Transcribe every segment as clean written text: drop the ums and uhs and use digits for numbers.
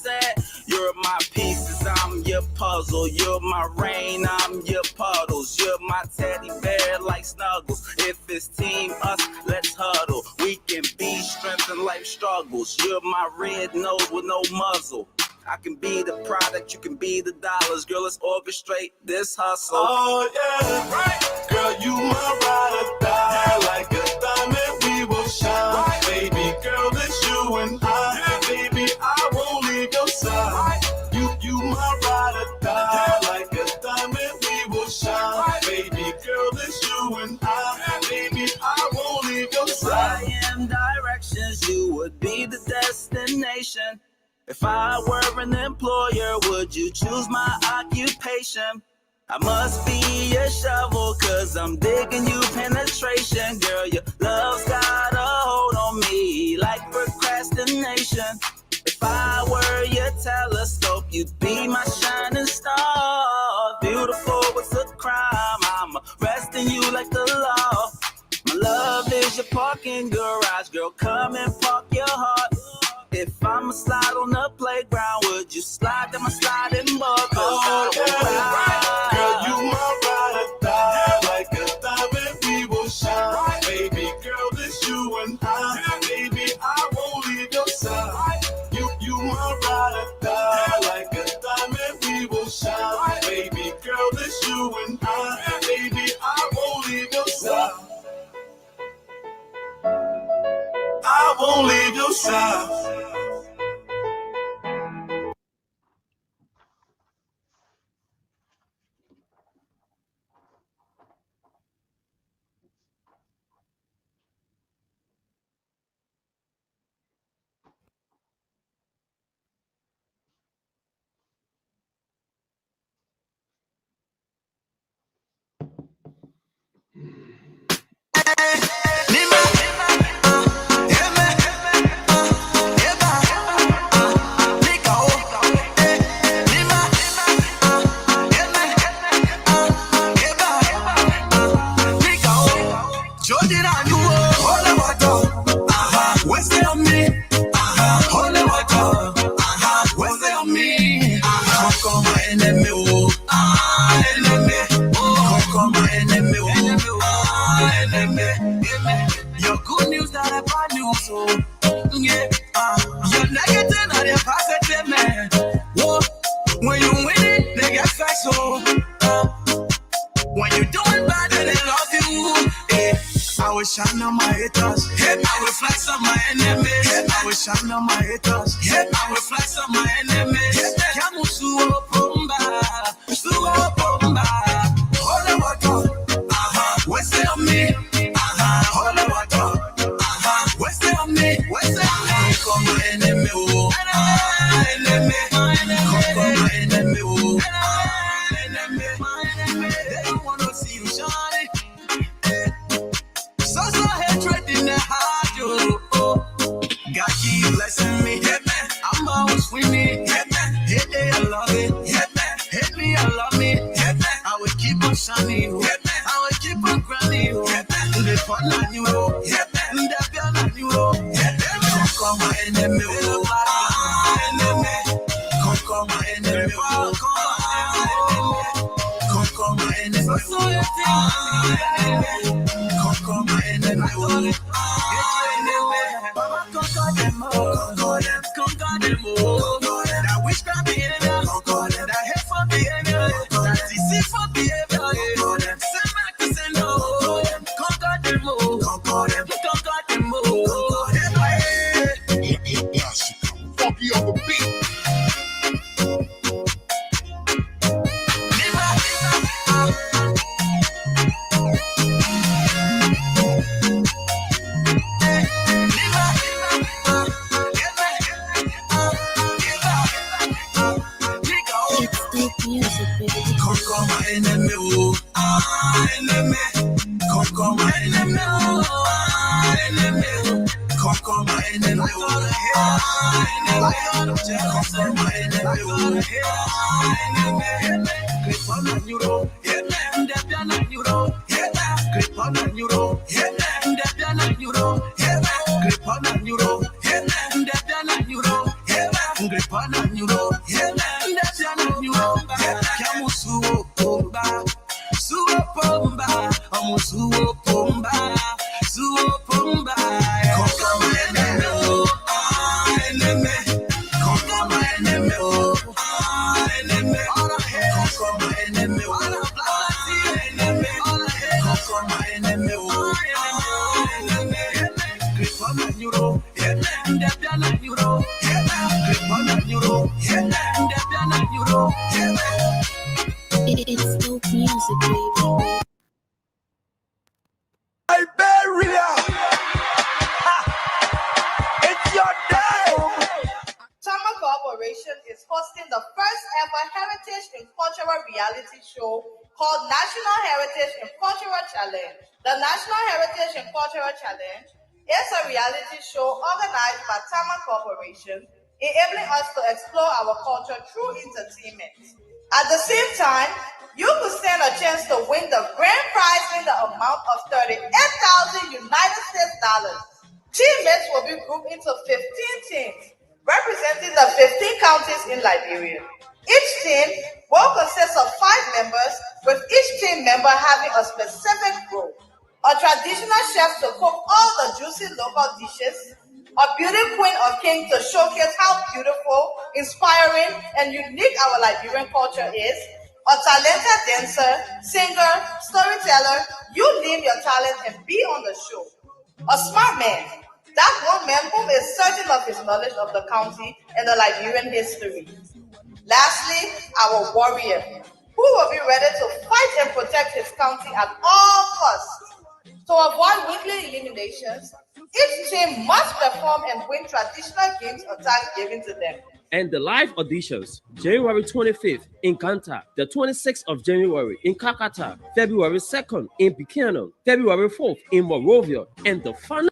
said? You're my pieces, I'm your puzzle. You're my rain, I'm your puddles. You're my teddy bear like Snuggles. If it's team us, let's huddle. We can be strength in life struggles. You're my red nose with no muzzle. I can be the product, you can be the dollars. Girl, let's orchestrate this hustle. Oh yeah, right. Girl, you my ride or die. Like a diamond, we will shine. Right. Baby girl, it's you and I. Yeah. Baby, I won't leave your side. Right. You my ride or die. Yeah. Like a diamond, we will shine. Right. Baby girl, it's you and I. Yeah. Baby, I won't leave your side. If I am directions, you would be the destination. If I were an employer, would you choose my occupation? I must be a shovel, cause I'm digging you penetration. Girl, your love's got a hold on me like procrastination. If I were your telescope, you'd be my shining star. Beautiful, it's a crime, I'm arresting you like the law. My love is your parking garage, girl, come and park your heart. If I'ma slide on the playground, would you slide down my sliding board? Oh yeah, right. Girl, you my ride or die. Like a diamond, we will shine. Right. Baby girl, this you and I. Yeah. Baby, I won't leave your side. Right. You my ride or die. Yeah. Like a diamond, we will shine. Right. Baby girl, this you and I. Yeah. Baby, I won't leave your side. I won't leave your side. Your good news that I bad news, so yeah. Your negative not your positive, man. Whoa. When you win it, they get facts, so when you doing bad, they love you. Yeah. I will shine on my haters. Yeah. I will flex on my enemies. Yeah. I will shine on my haters. Yeah. I will flex on my enemies. Yeah. Kamu suo bomba, suo bomba. Hold the water, what's it on me? Hold the water, what's it on me? What's it on me? Come my enemy, oh, enemy. Come my enemy, oh, enemy. They don't wanna see you shine. So hatred in their heart, oh. God keep blessing me, yeah, man. I'm always winning, yeah, man. Hate me, I love it, yeah, man. Hate me, I love me, yeah, man. I will keep on shining, yeah, man. I will keep on grinding, yeah, man. They fall on you, yeah, man. They feel on you, yeah, man. Come my enemy, oh, enemy. Come my enemy, oh, come my enemy. So you think, come my enemy, oh. Baba conquer them all, conquer them all. That witchcraft behavior, that hateful behavior, that deceit for behavior. Send back to send no, conquer them all, conquer them all. Funky on the beat. Conquer my enemy, oh, enemy. Conquer my enemy, oh, enemy. Conquer my enemy, oh, enemy. Conquer my enemy, oh, enemy. Clip on a euro, yeah, man. Debian a euro, yeah, man. Clip on a euro, yeah, man. Debian a euro, yeah, man. Clip on a euro, yeah, man. Debian a euro, yeah, man. Clip on a nyuro, ndebya nyuro, kamusuo pomba, suo pomba, omusuo pomba, suo pomba. Conquer my enemy, oh, enemy. Conquer my enemy, oh, enemy. All I hate, conquer my enemy, all I enemy. All I hate, conquer my enemy, oh, enemy. Grip on the neuro, ndebya nyuro, grip on the neuro, ndebya nyuro. It's dope music, baby. Iberia! It's your day! Tama Corporation is hosting the first ever heritage and cultural reality show called National Heritage and Cultural Challenge. The National Heritage and Cultural Challenge is a reality show organized by Tama Corporation, enabling us to explore our culture through entertainment. At the same time, you could stand a chance to win the grand prize in the amount of $38,000 United States dollars. Teammates will be grouped into 15 teams, representing the 15 counties in Liberia. Each team will consist of 5 members, with each team member having a specific role. A traditional chef to cook all the juicy local dishes, a beauty queen or king to showcase how beautiful, inspiring, and unique our Liberian culture is, a talented dancer, singer, storyteller, you name your talent and be on the show. A smart man, that one man who is certain of his knowledge of the county and the Liberian history. Lastly, our warrior, who will be ready to fight and protect his county at all costs. To avoid weekly eliminations, each team must perform and win traditional games or tasks given to them. And the live auditions, January 25th in Kanta, the 26th of January in Kakata, February 2nd in Buchanan, February 4th in Morovia, and the final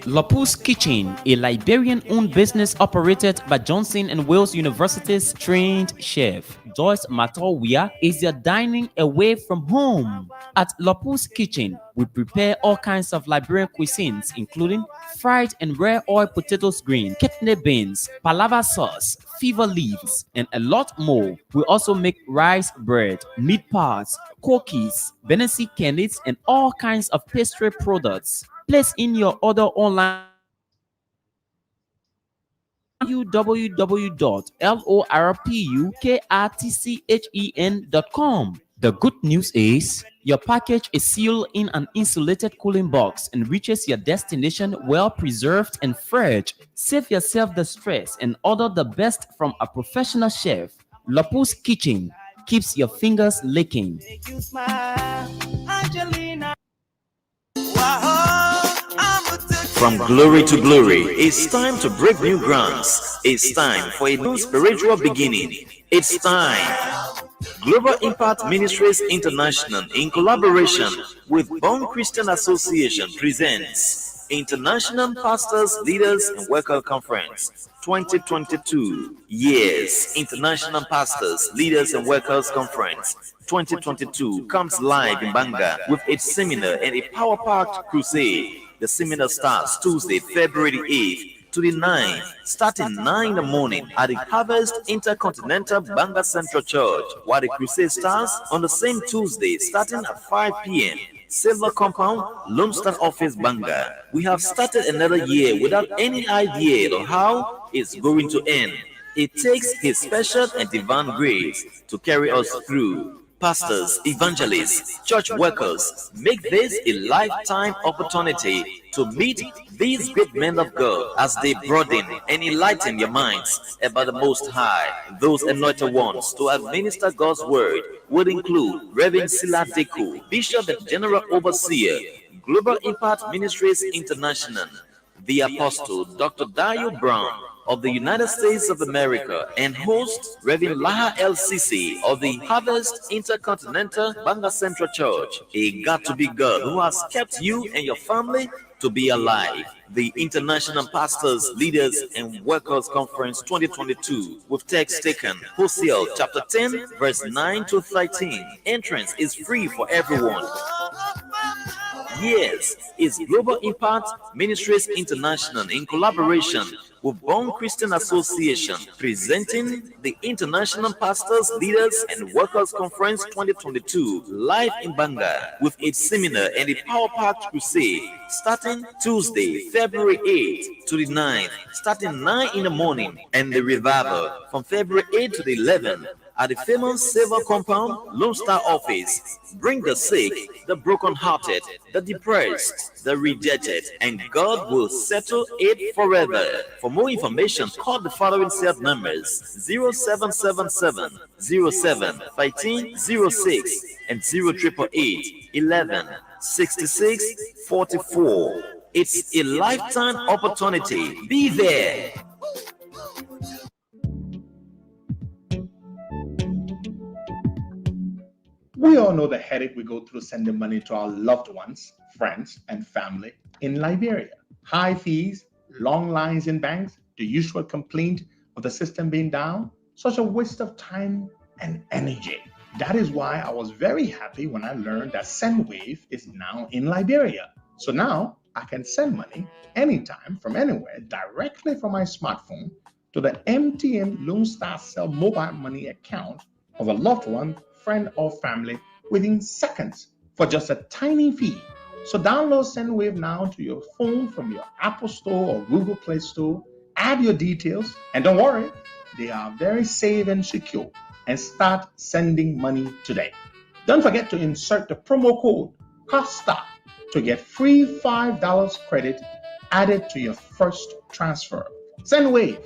Lapu's Kitchen, a Liberian-owned business operated by Johnson and Wales University's trained chef Joyce Matowia, is your dining away from home. At Lapu's Kitchen, we prepare all kinds of Liberian cuisines, including fried and rare oil potatoes green, kidney beans, palava sauce, fever leaves, and a lot more. We also make rice bread, meat pies, cookies, Benesi candies, and all kinds of pastry products. Place in your order online www.lorpukRTCHEN.com. The good news is your package is sealed in an insulated cooling box and reaches your destination well preserved and fresh. Save yourself the stress and order the best from a professional chef. Lapu's Kitchen keeps your fingers licking. Make you smile, Angelina. From glory to glory, it's time to break new grounds. It's time for a new spiritual beginning. It's time. Global Impact Ministries International, in collaboration with Born Christian Association, presents International Pastors, Leaders, and Worker Conference 2022. Yes, International Pastors, Leaders, and Workers Conference 2022 comes live in Banga with its seminar and a power-packed crusade. The seminar starts Tuesday, February 8th to the 9th, starting 9 in the morning at the Harvest Intercontinental Banga Central Church, while the crusade starts on the same Tuesday, starting at 5 p.m. Silver Compound, Lumsden Office, Banga. We have started another year without any idea on how it's going to end. It takes His special and divine grace to carry us through. Pastors, evangelists, church workers, make this a lifetime opportunity to meet these great men of God as they broaden and enlighten your minds about the Most High. Those anointed ones to administer God's word would include Reverend Sila Deku, Bishop and General Overseer, Global Impact Ministries International, the Apostle Dr. Dio Brown, of the United States of America and host Reverend Laha LCC of the Harvest Intercontinental Banga Central Church, a God-to-be God who has kept you and your family to be alive. The International Pastors, Leaders, and Workers Conference 2022 with text taken, Hosea chapter 10, verse 9 to 13. Entrance is free for everyone. Yes, it's Global Impact Ministries International in collaboration with Born Christian Association presenting the International Pastors, Leaders, and Workers Conference 2022 live in Banga with its seminar and the Power Packed Crusade starting Tuesday, February 8th to the 9th, starting 9 in the morning, and the revival from February 8th to the 11th at the famous Silver Compound Lone Star office. Bring the sick, the brokenhearted, the depressed, the rejected, and God will settle it forever. For more information, call the following set numbers: 0777 07 1506 and 0888 11 66 44. It's a lifetime opportunity. Be there. We all know the headache we go through sending money to our loved ones, friends, and family in Liberia. High fees, long lines in banks, the usual complaint of the system being down, such a waste of time and energy. That is why I was very happy when I learned that SendWave is now in Liberia. So now I can send money anytime from anywhere directly from my smartphone to the MTN Lone Star Cell mobile money account of a loved one, friend, or family within seconds for just a tiny fee. So download SendWave now to your phone from your Apple Store or Google Play Store. Add your details, and don't worry, they are very safe and secure. And start sending money today. Don't forget to insert the promo code COSTA to get free $5 credit added to your first transfer. SendWave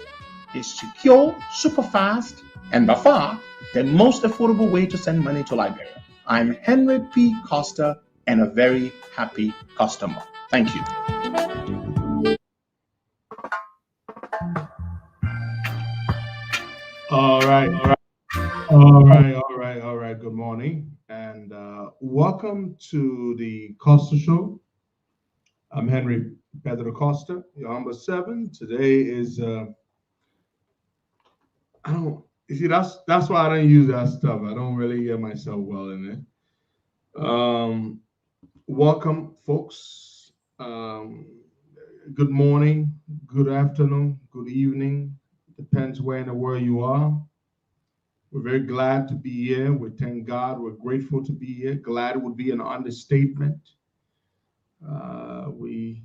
is secure, super fast, and by far the most affordable way to send money to Liberia. I'm Henry P. Costa and a very happy customer. Thank you. All right. Good morning, and welcome to the Costa Show. I'm Henry Pedro Costa, your humble servant. Today is that's why I don't use that stuff. I don't really hear myself well in it. Welcome, folks. Good morning, good afternoon, good evening. Depends where in the world you are. We're very glad to be here. We thank God. We're grateful to be here. Glad would be an understatement. We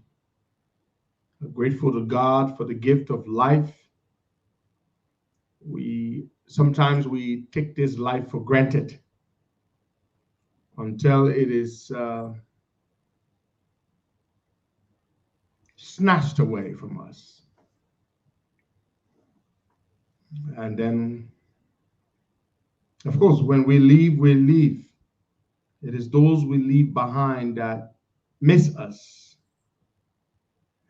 are grateful to God for the gift of life. Sometimes we take this life for granted until it is snatched away from us. And then, of course, when we leave, we leave. It is those we leave behind that miss us.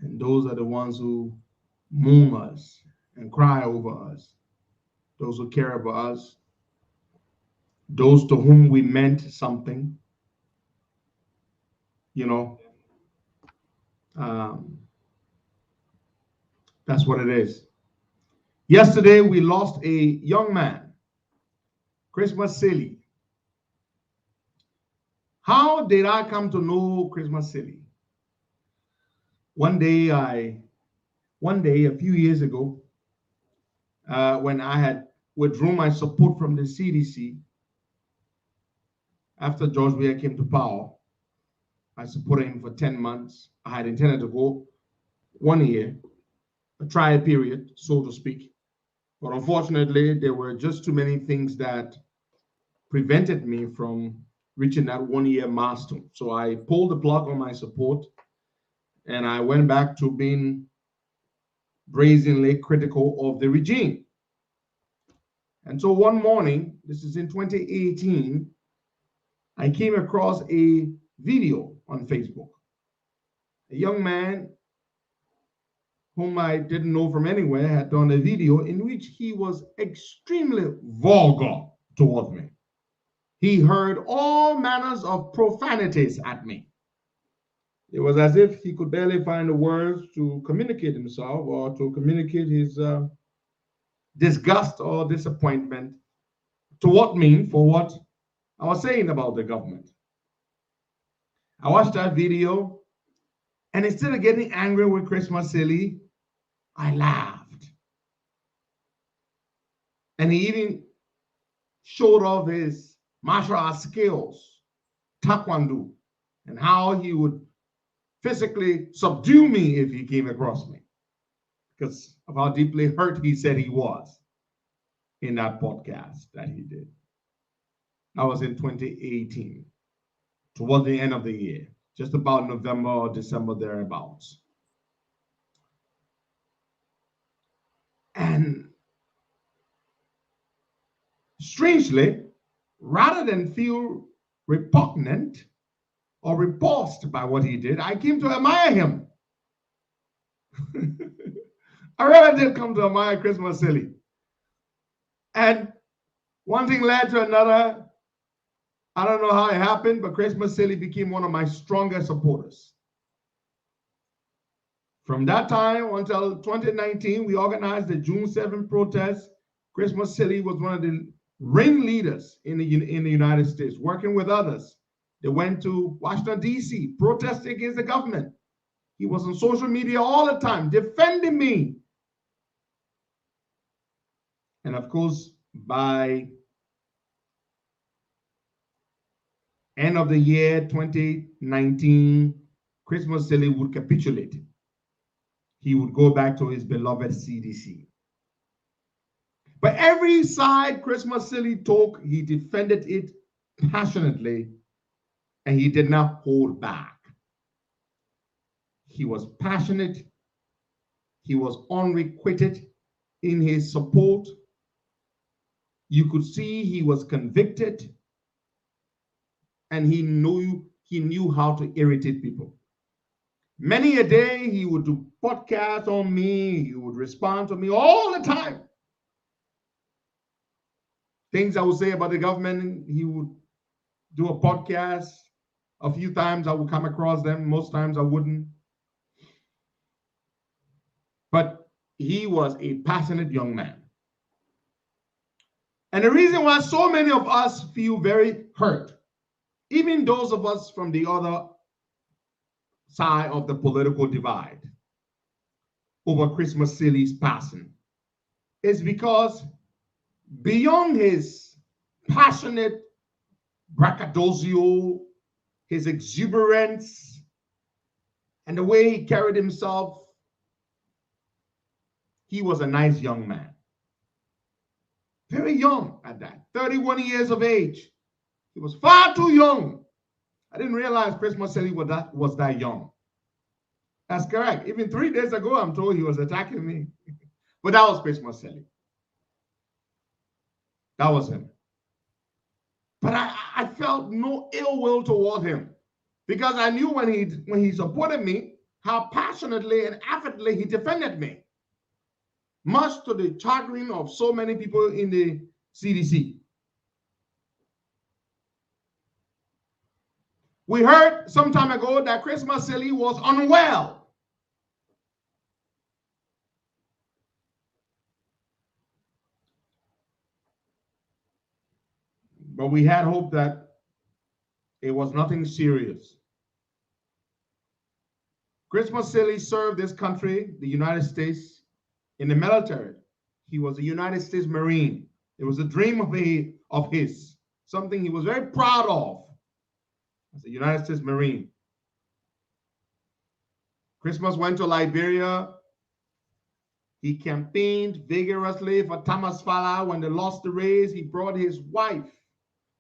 And those are the ones who mourn us and cry over us. Those who care about us. Those to whom we meant something. That's what it is. Yesterday, we lost a young man, Christmas Silly. How did I come to know Christmas Silly? One day, a few years ago, when I had withdrawn my support from the CDC, after George Weah came to power, I supported him for 10 months. I had intended to go 1 year, a trial period, so to speak. But unfortunately, there were just too many things that prevented me from reaching that 1 year milestone. So I pulled the plug on my support and I went back to being brazenly critical of the regime. And so one morning, this is in 2018, I came across a video on Facebook. A young man whom I didn't know from anywhere, had done a video in which he was extremely vulgar towards me. He heard all manners of profanities at me. It was as if he could barely find the words to communicate himself or to communicate his disgust or disappointment toward me for what I was saying about the government. I watched that video, and instead of getting angry with Christmas Silly, I laughed. And he even showed off his martial arts skills, taekwondo, and how he would physically subdue me if he came across me, because of how deeply hurt he said he was in that podcast that he did. That was in 2018, toward the end of the year, just about November or December thereabouts. And strangely, rather than feel repugnant or repulsed by what he did, I came to admire him. I really did come to admire Christmas Silly. And one thing led to another. I don't know how it happened, but Christmas Silly became one of my strongest supporters. From that time until 2019, we organized the June 7th protest. Christmas Silly was one of the ringleaders in the United States, working with others. They went to Washington, D.C., protesting against the government. He was on social media all the time, defending me. And of course, by end of the year 2019, Christmas Silly would capitulate. He would go back to his beloved CDC. But every side Christmas Silly took, he defended it passionately, and he did not hold back. He was passionate. He was unrequited in his support. You could see he was convicted, and he knew how to irritate people. Many a day he would do podcasts on me. He would respond to me all the time. Things I would say about the government, he would do a podcast. A few times I would come across them. Most times I wouldn't. But he was a passionate young man. And the reason why so many of us feel very hurt, even those of us from the other side of the political divide over Christmas Silly's passing, is because beyond his passionate braggadocio, his exuberance, and the way he carried himself, he was a nice young man. Very young at that, 31 years of age. He was far too young. I didn't realize Christmas Silly was that young. That's correct. Even 3 days ago, I'm told he was attacking me. But that was Christmas Silly. That was him. But I felt no ill will toward him, because I knew when he supported me, how passionately and avidly he defended me, much to the chagrin of so many people in the CDC. We heard some time ago that Christmas Silly was unwell. But we had hope that it was nothing serious. Christmas Silly served this country, the United States, in the military. He was a United States Marine. It was a dream of his, something he was very proud of as a United States Marine. Christmas went to Liberia. He campaigned vigorously for Thomas Fala. When they lost the race, he brought his wife.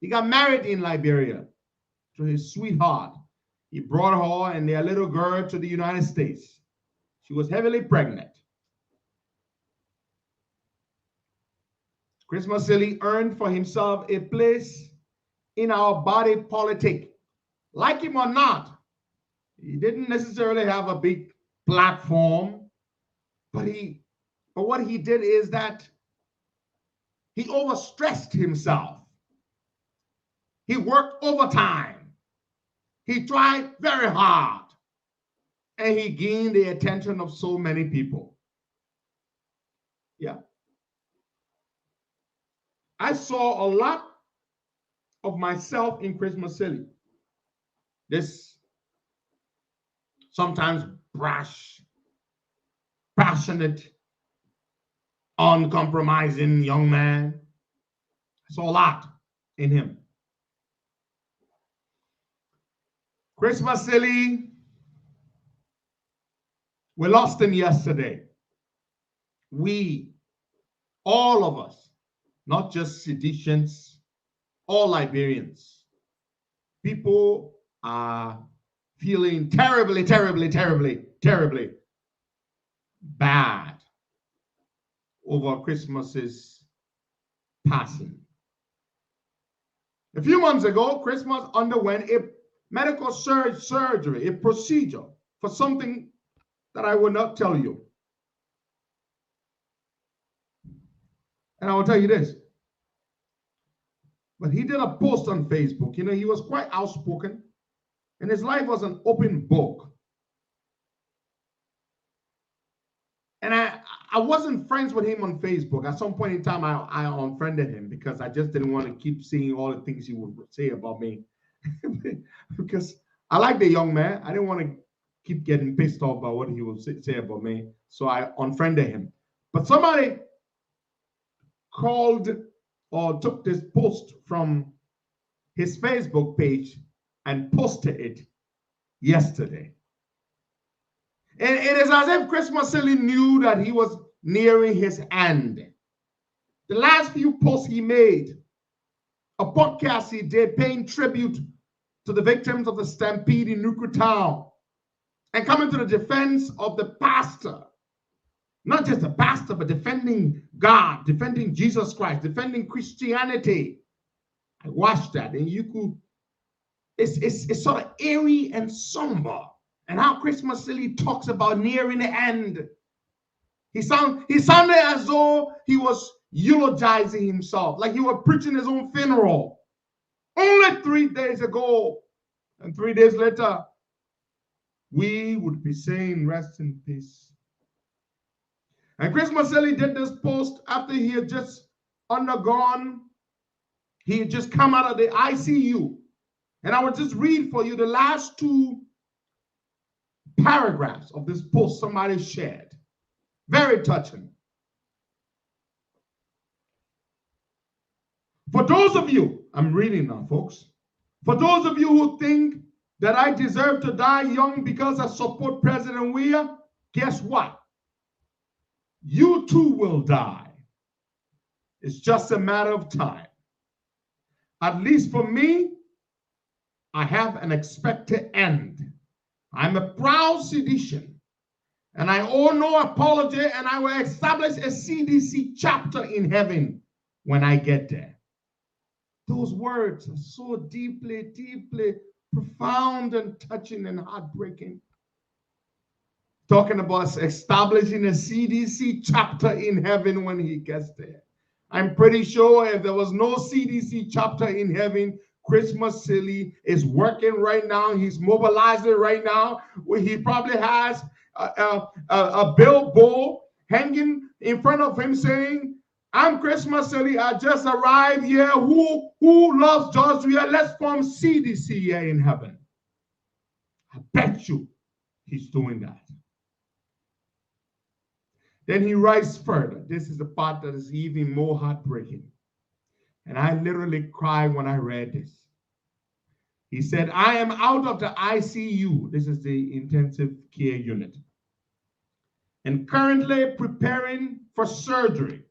He got married in Liberia to his sweetheart. He brought her and their little girl to the United States. She was heavily pregnant. Christmas Silly earned for himself a place in our body politic. Like him or not, he didn't necessarily have a big platform. But what he did is that he overstressed himself. He worked overtime. He tried very hard. And he gained the attention of so many people. Yeah. I saw a lot of myself in Christmas Silly. This sometimes brash, passionate, uncompromising young man. I saw a lot in him. Christmas Silly, we lost him yesterday. We, all of us, not just Seditians, all Liberians, people are feeling terribly, terribly, terribly, terribly bad over Christmas's passing. A few months ago, Christmas underwent a medical surgery, a procedure for something that I will not tell you. And I will tell you this. But he did a post on Facebook. You know, he was quite outspoken, and his life was an open book. And I wasn't friends with him on Facebook. At some point in time, I unfriended him because I just didn't want to keep seeing all the things he would say about me. Because I like the young man. I didn't want to keep getting pissed off by what he would say about me. So I unfriended him. But somebody called or took this post from his Facebook page and posted it yesterday. And it is as if Christmas Silly knew that he was nearing his end. The last few posts he made, a podcast he did paying tribute to the victims of the stampede in Nuku Town and coming to the defense of the pastor. Not just the pastor, but defending God, defending Jesus Christ, defending Christianity. I watched that, and you could, it's sort of eerie and somber. And how Christmas Silly talks about nearing the end. He sounded as though he was eulogizing himself, like he was preaching his own funeral. Only 3 days ago, and 3 days later, we would be saying rest in peace. And Christmas Silly did this post after he had just undergone, he had just come out of the ICU. And I will just read for you the last 2 paragraphs of this post somebody shared. Very touching. For those of you, I'm reading now, folks. For those of you who think that I deserve to die young because I support President Weah, guess what? You too will die. It's just a matter of time. At least for me, I have an expected end. I'm a proud Seditian, and I owe no apology, and I will establish a CDC chapter in heaven when I get there. Those words are so deeply, deeply profound and touching and heartbreaking. Talking about establishing a CDC chapter in heaven when he gets there. I'm pretty sure if there was no CDC chapter in heaven, Christmas Silly is working right now. He's mobilizing right now. He probably has a billboard hanging in front of him saying, I'm Christmas Silly. I just arrived here. Who loves George Weah? Let's form CDC here in heaven. I bet you he's doing that. Then he writes further. This is the part that is even more heartbreaking. And I literally cried when I read this. He said, I am out of the ICU. This is the intensive care unit. And currently preparing for surgery.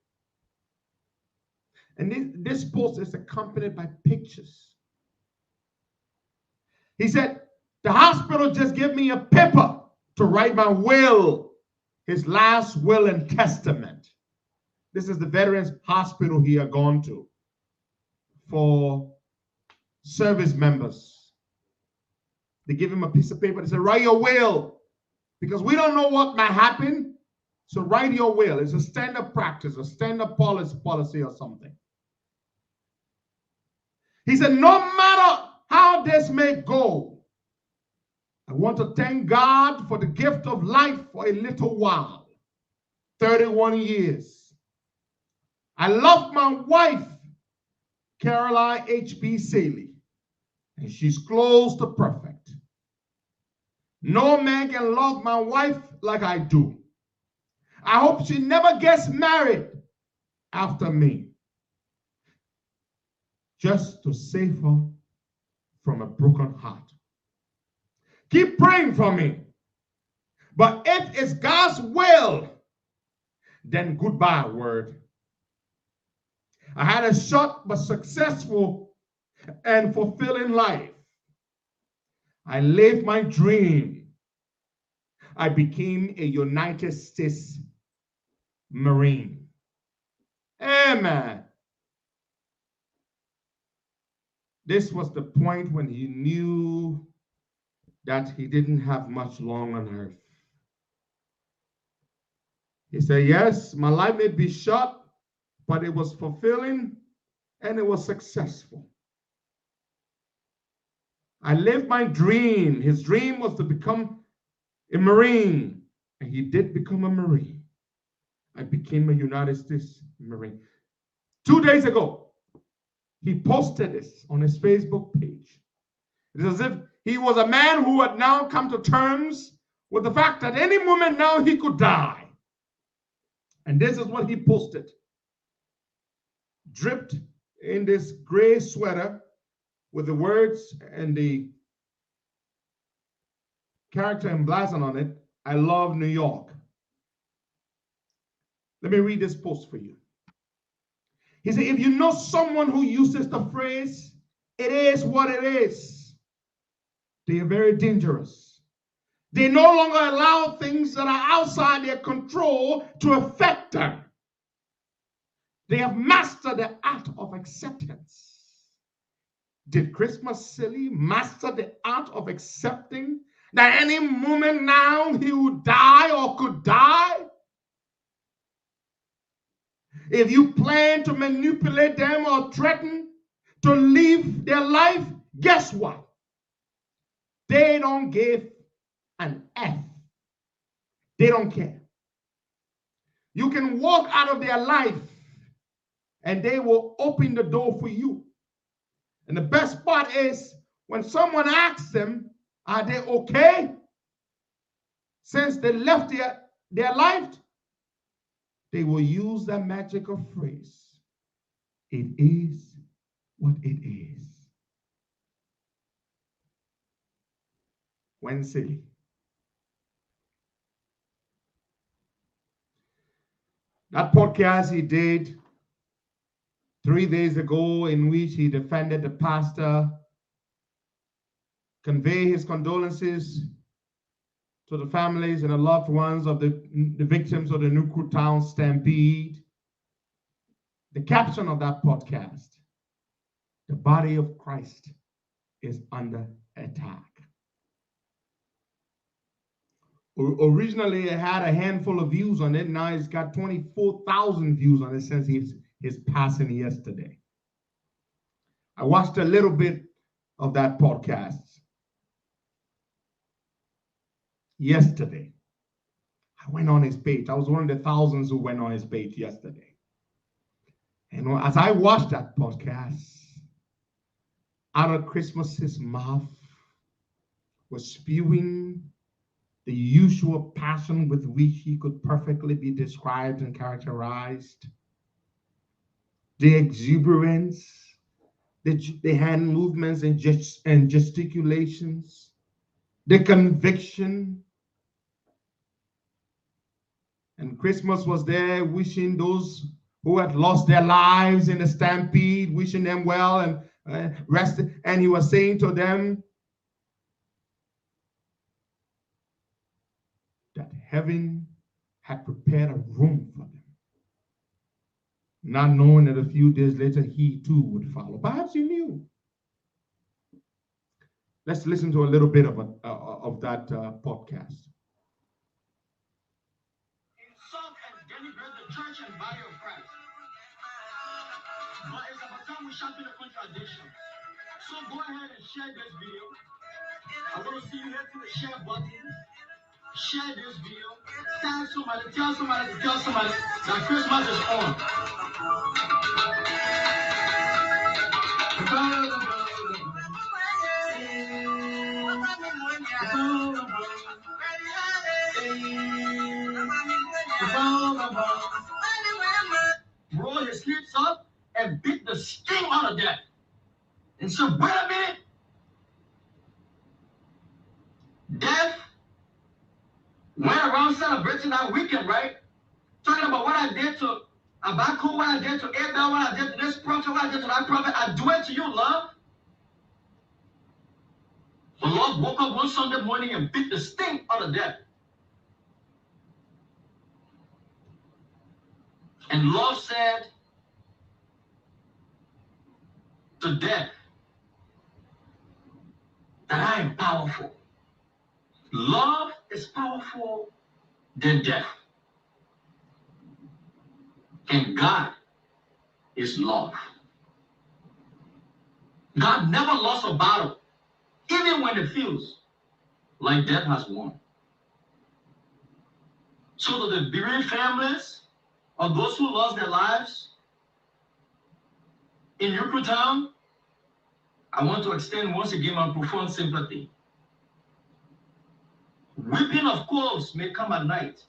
And this post is accompanied by pictures. He said, the hospital just gave me a paper to write my will, his last will and testament. This is the Veterans Hospital he had gone to for service members. They give him a piece of paper. They said, write your will, because we don't know what might happen. So write your will. It's a standard practice, a standard policy or something. He said, no matter how this may go, I want to thank God for the gift of life for a little while. 31 years. I love my wife, Caroline H.B. Saley, and she's close to perfect. No man can love my wife like I do. I hope she never gets married after me, just to save her from a broken heart. Keep praying for me. But if it's God's will, then goodbye, word. I had a short but successful and fulfilling life. I lived my dream. I became a United States Marine. Amen. This was the point when he knew that he didn't have much long on earth. He said, yes, my life may be short, but it was fulfilling and it was successful. I lived my dream. His dream was to become a Marine, and he did become a Marine. I became a United States Marine. 2 days ago, he posted this on his Facebook page. It's as if he was a man who had now come to terms with the fact that any moment now he could die. And this is what he posted. Dripped in this gray sweater with the words and the character emblazoned on it, I love New York. Let me read this post for you. He said, if you know someone who uses the phrase, it is what it is, they are very dangerous. They no longer allow things that are outside their control to affect them. They have mastered the art of acceptance. Did Christmas Silly master the art of accepting that any moment now he would die or could die? If you plan to manipulate them or threaten to live their life, guess what? They don't give an F. They don't care. You can walk out of their life and they will open the door for you. And the best part is when someone asks them, are they okay since they left their life? They will use that magical phrase. It is what it is. When silly. That podcast he did 3 days ago, in which he defended the pastor, convey his condolences to the families and the loved ones of the victims of the Nuku Town stampede. The caption of that podcast, the body of Christ is under attack. Originally, it had a handful of views on it. Now it's got 24,000 views on it since his passing yesterday. I watched a little bit of that podcast yesterday. I went on his page. I was one of the thousands who went on his page yesterday. And as I watched that podcast, out of Christmas's mouth was spewing the usual passion with which he could perfectly be described and characterized. The exuberance, the hand movements and gesticulations, the conviction. And Christmas was there wishing those who had lost their lives in the stampede, wishing them well and rested. And he was saying to them that heaven had prepared a room for them, not knowing that a few days later he too would follow. Perhaps he knew. Let's listen to a little bit of that podcast. In church and body of Christ. But it's about time we sharpen the contradiction. So go ahead and share this video. I want to see you hit the share button. Share this video. Tell somebody that Christmas is on. Roll his sleeves up and beat the sting out of death. And so, wait a minute. Death went around celebrating that weekend, right? Talking about what I did to Abaku, what I did to Abel, what I did to this prophet, what I did to that prophet. I do it to you, love. The Lord woke up one Sunday morning and beat the sting out of death. And love said to death that I am powerful. Love is powerful than death. And God is love. God never lost a battle, even when it feels like death has won. So to the bereaved families of those who lost their lives in Yucatan, I want to extend once again my profound sympathy. Weeping, of course, may come at night,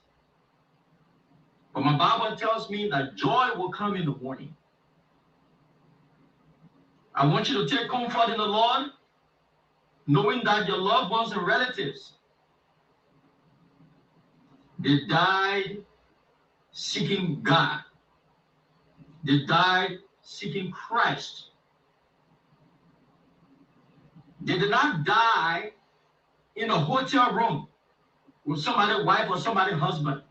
but my Bible tells me that joy will come in the morning. I want you to take comfort in the Lord, knowing that your loved ones and relatives, they died seeking God. They died seeking Christ. They did not die in a hotel room with somebody's wife or somebody's husband.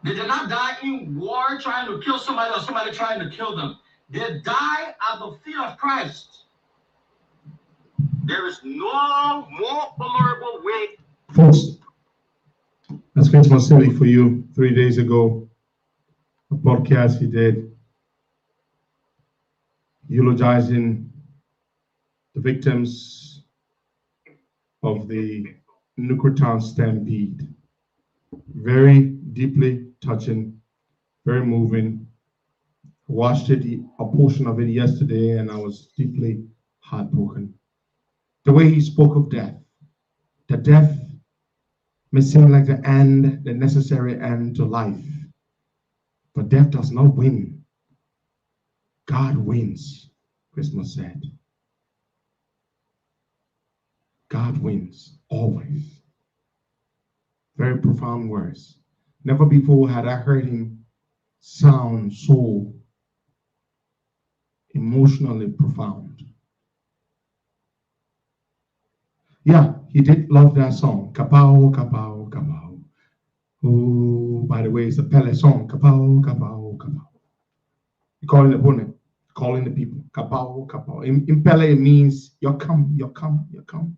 They did not die in war trying to kill somebody or somebody trying to kill them. They died at the feet of Christ. There is no more honorable way. Folks, that's Christmas Silly for you 3 days ago. A podcast he did eulogizing the victims of the Nuckertown Stampede. Very deeply touching, very moving. I watched it, a portion of it yesterday, and I was deeply heartbroken. The way he spoke of death, that death may seem like the end, the necessary end to life, but death does not win. God wins, Christmas said. God wins, always. Very profound words. Never before had I heard him sound so emotionally profound. Yeah, he did love that song. Kapow, kapow, kapow. Oh, by the way, it's a Pele song. Kapow, kapow, kapow. He calling the opponent, calling the people. Kapow, kapow. In Pele, it means you're come, you're come, you're come.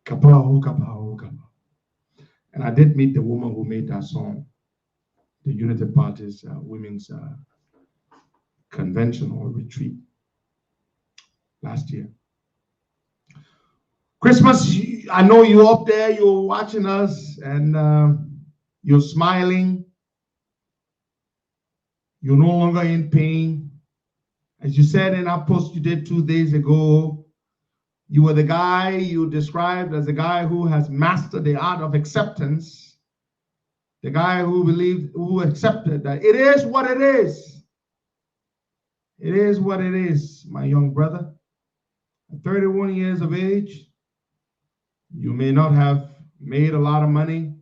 Kapow, kapow, kapow. And I did meet the woman who made that song, the United Party's women's convention or retreat last year. Christmas, I know you're up there, you're watching us, and you're smiling. You're no longer in pain. As you said in our post you did 2 days ago, you were the guy you described as the guy who has mastered the art of acceptance, the guy who accepted that it is what it is. It is what it is, my young brother. At 31 years of age, you may not have made a lot of money.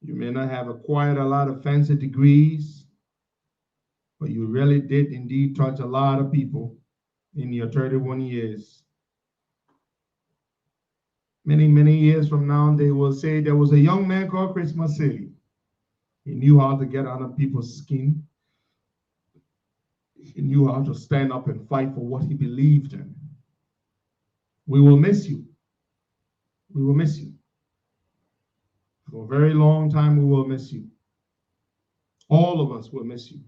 You may not have acquired a lot of fancy degrees, but you really did indeed touch a lot of people in your 31 years. Many, many years from now, they will say there was a young man called Christmas City. He knew how to get under people's skin. He knew how to stand up and fight for what he believed in. We will miss you. We will miss you. For a very long time, we will miss you. All of us will miss you.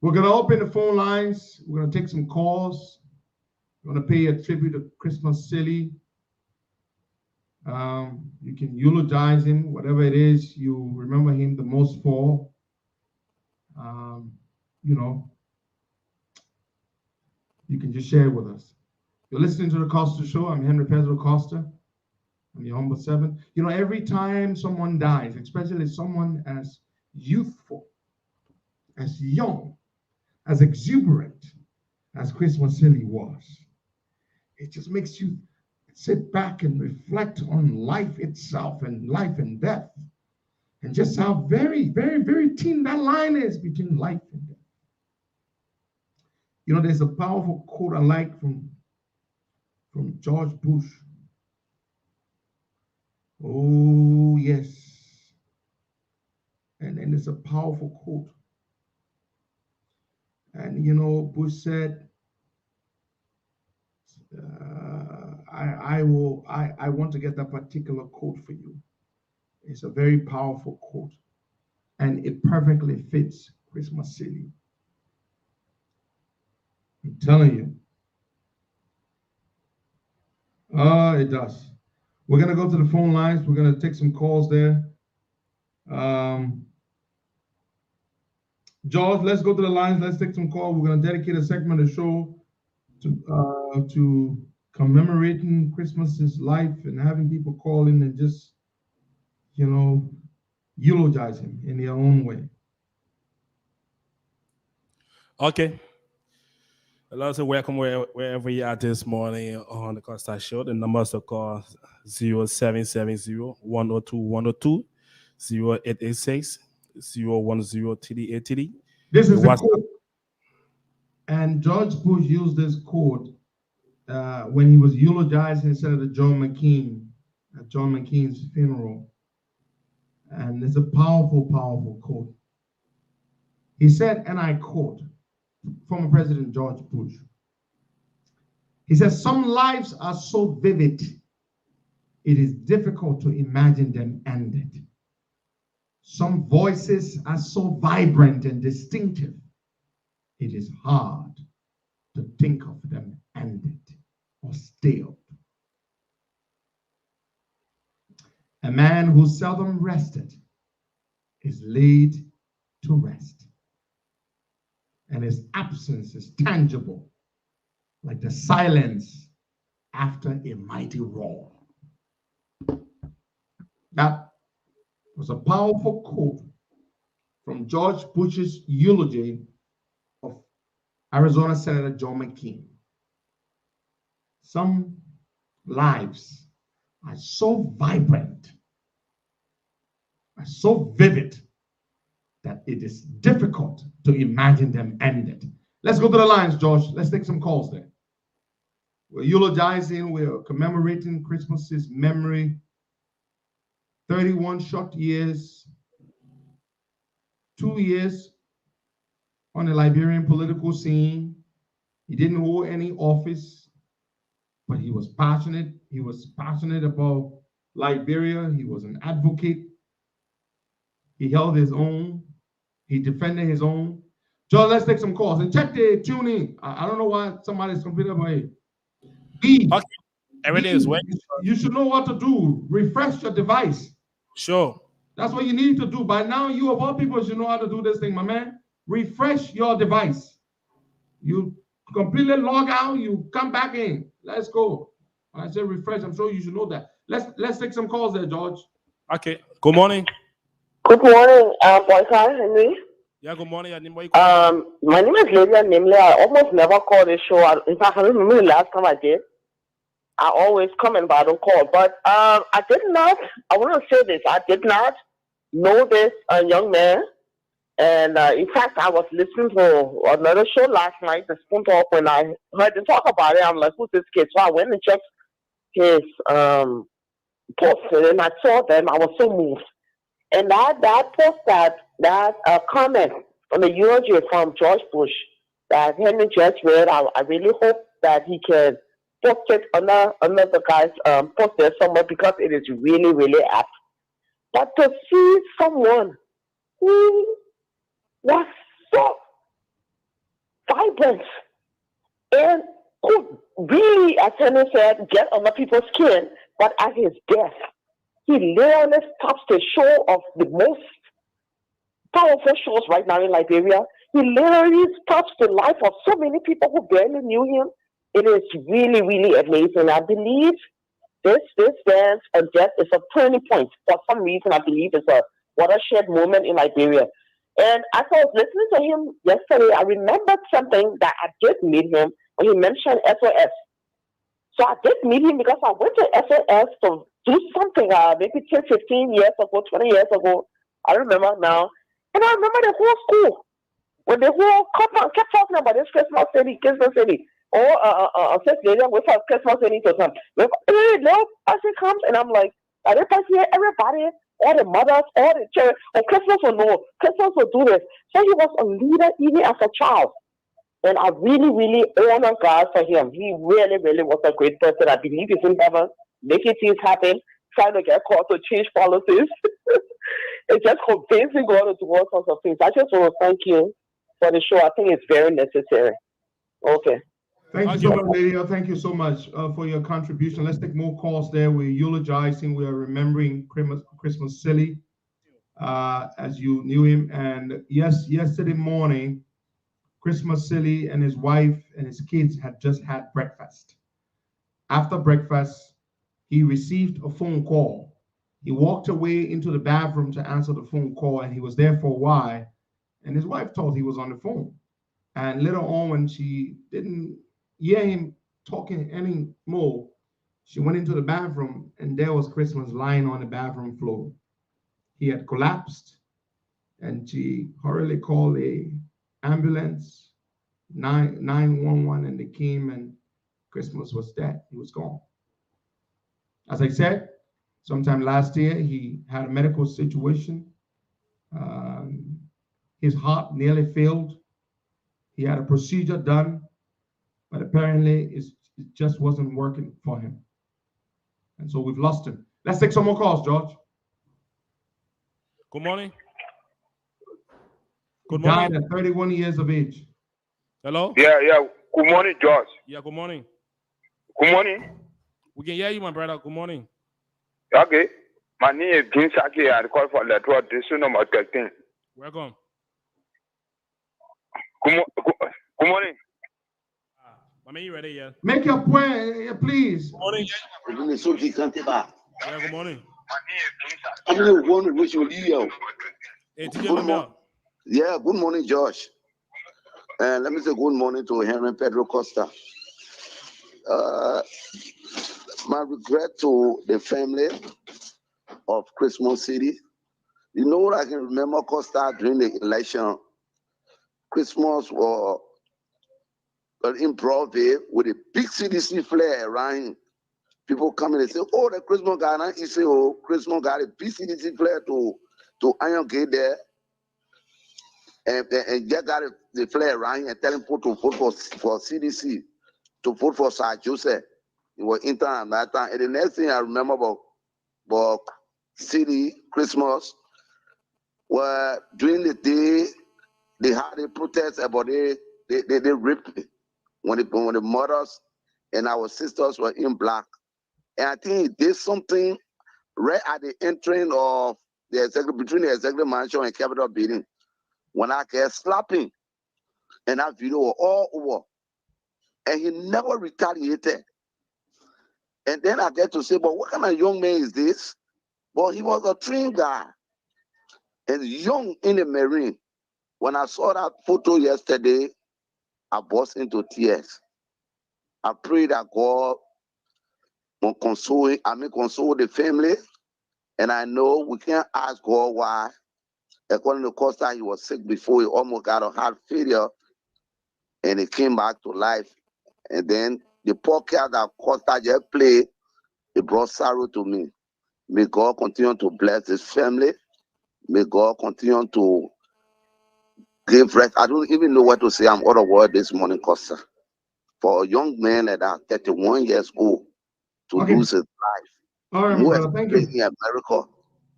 We're going to open the phone lines. We're going to take some calls. We're going to pay a tribute to Christmas Silly. You can eulogize him, whatever it is you remember him the most for. You know, you can just share it with us. You're listening to the Costa Show. I'm Henry Pedro Costa. I'm your humble servant. You know, every time someone dies, especially someone as youthful, as young, as exuberant as Christmas Silly was, it just makes you sit back and reflect on life itself and life and death, and just how very, very, very thin that line is between life and death. You know, there's a powerful quote I like from George Bush. Oh, yes. And it's a powerful quote. And, you know, Bush said, I want to get that particular quote for you. It's a very powerful quote. And it perfectly fits Christmas Silly. I'm telling you. It does. We're going to go to the phone lines. We're going to take some calls there. George, let's go to the lines. Let's take some calls. We're going to dedicate a segment of the show to commemorating Christmas's life and having people call in and just, you know, eulogize him in their own way. Okay. Hello, so welcome wherever you are this morning on the Costa Show. The numbers to call 0770-102-102, 0886-010-3880. This is the quote. And George Bush used this quote when he was eulogizing Senator John McCain at John McCain's funeral. And it's a powerful, powerful quote. He said, and I quote, former President George Bush. He says, some lives are so vivid, it is difficult to imagine them ended. Some voices are so vibrant and distinctive, it is hard to think of them ended or stilled. A man who seldom rested is laid to rest, and his absence is tangible, like the silence after a mighty roar. That was a powerful quote from George Bush's eulogy of Arizona Senator John McCain. Some lives are so vibrant, are so vivid, that it is difficult to imagine them ended. Let's go to the lines, George. Let's take some calls there. We're eulogizing, we're commemorating Christmas's memory. 31 short years, 2 years on the Liberian political scene. He didn't hold any office, but he was passionate. He was passionate about Liberia. He was an advocate. He held his own. He defended his own. George, let's take some calls and check the tuning. I don't know why somebody's computer, but okay. Everything is working. You should know what to do. Refresh your device. Sure. That's what you need to do. By now, you of all people should know how to do this thing, my man. Refresh your device. You completely log out, you come back in. Let's go. When I say refresh, I'm sure you should know that. Let's take some calls there, George. Okay. Good morning. Good morning, Boyka Henry. Yeah, good morning. Your name, my name is Lydia Nimley. I almost never call this show. In fact, I don't remember the last time I did. I always come in, but I don't call. But I want to say this, I did not know this young man. And in fact, I was listening to another show last night, the Spoon Talk, when I heard them talk about it. I'm like, who's this kid? So I went and checked his post, and I saw them. I was so moved. And that post, that comment on the eulogy from George Bush that Henry just read, I really hope that he can post it under the guy's post there somewhere, because it is really, really apt. But to see someone he was so vibrant and could really, as Henry said, get under people's skin. But at his death, he literally stops the show of the most powerful shows right now in Liberia. He literally stops the life of so many people who barely knew him. It is really, really amazing. I believe this dance and death is a turning point. For some reason, I believe it's a watershed moment in Liberia. And as I was listening to him yesterday, I remembered something that I did meet him when he mentioned SOS. So I did meet him because I went to SOS to do something maybe 10, 15 years ago, 20 years ago. I remember now. And I remember the whole school. When the whole couple kept talking about this Christmas City. Or first lady with her Christmas City to come. Little person comes and I'm like, are they here? Everybody, all the mothers, all the children, Christmas will know, Christmas will do this. So he was a leader even as a child. And I really, really honor God for him. He really, really was a great person. I believe he's in heaven, making things happen, trying to get called to change policies. It's just convincing God to do all sorts of things. I just want to thank you for the show. I think it's very necessary. Okay. Thank you so much, lady. Thank you so much for your contribution. Let's take more calls there. We're eulogizing. We are remembering Christmas Silly as you knew him. And yes, yesterday morning, Christmas Silly and his wife and his kids had just had breakfast. After breakfast, he received a phone call. He walked away into the bathroom to answer the phone call, and he was there for a while. And his wife thought he was on the phone. And later on, when she didn't hear him talking anymore, she went into the bathroom, and there was Christmas lying on the bathroom floor. He had collapsed, and she hurriedly called a ambulance, 911, and they came, and Christmas was dead. He was gone. As I said, sometime last year, he had a medical situation. His heart nearly failed. He had a procedure done, but apparently it just wasn't working for him. And so we've lost him. Let's take some more calls, George. Good morning. Good morning. Died at 31 years of age. Hello? Yeah. Good morning, George. Yeah, good morning. Good morning. We can hear you, my brother. Good morning. Okay. My name is Vince Aki. I call for letter edition number 13. Welcome. Good morning. I mean, you ready yet? Make your point, please. Good morning. Yeah, good morning. I'm going to wonder which will you. Yeah, good morning, Josh. Let me say good morning to Henry Pedro Costa. My regret to the family of Christmas City. You know what I can remember, Costa, during the election. Christmas was an improv with a big CDC flag around him. People come in and say, oh, the Christmas guy, and he say, oh, Christmas got a big CDC flag to Iron Gate there. And just got the flag around him and tell him to vote for CDC, to vote for Sir Joseph. It was intern that time. And the next thing I remember about city Christmas, where during the day, they had a protest about they raped me when the mothers and our sisters were in black. And I think he did something right at the entering of the executive, between the executive mansion and Capitol building, when I get slapping, and that video was all over. And he never retaliated. And then I get to say, but what kind of young man is this? But he was a trained guy and young in the Marine. When I saw that photo yesterday, I burst into tears. I pray that God will console the family. And I know we can't ask God why. According to Costa, he was sick before. He almost got a heart failure. And he came back to life. And then the podcast that Costa just played, it brought sorrow to me. May God continue to bless his family. May God continue to give rest. I don't even know what to say. I'm out of word this morning, Costa. For a young man like that, 31 years old, to lose his life. All right, brother, thank you. In America,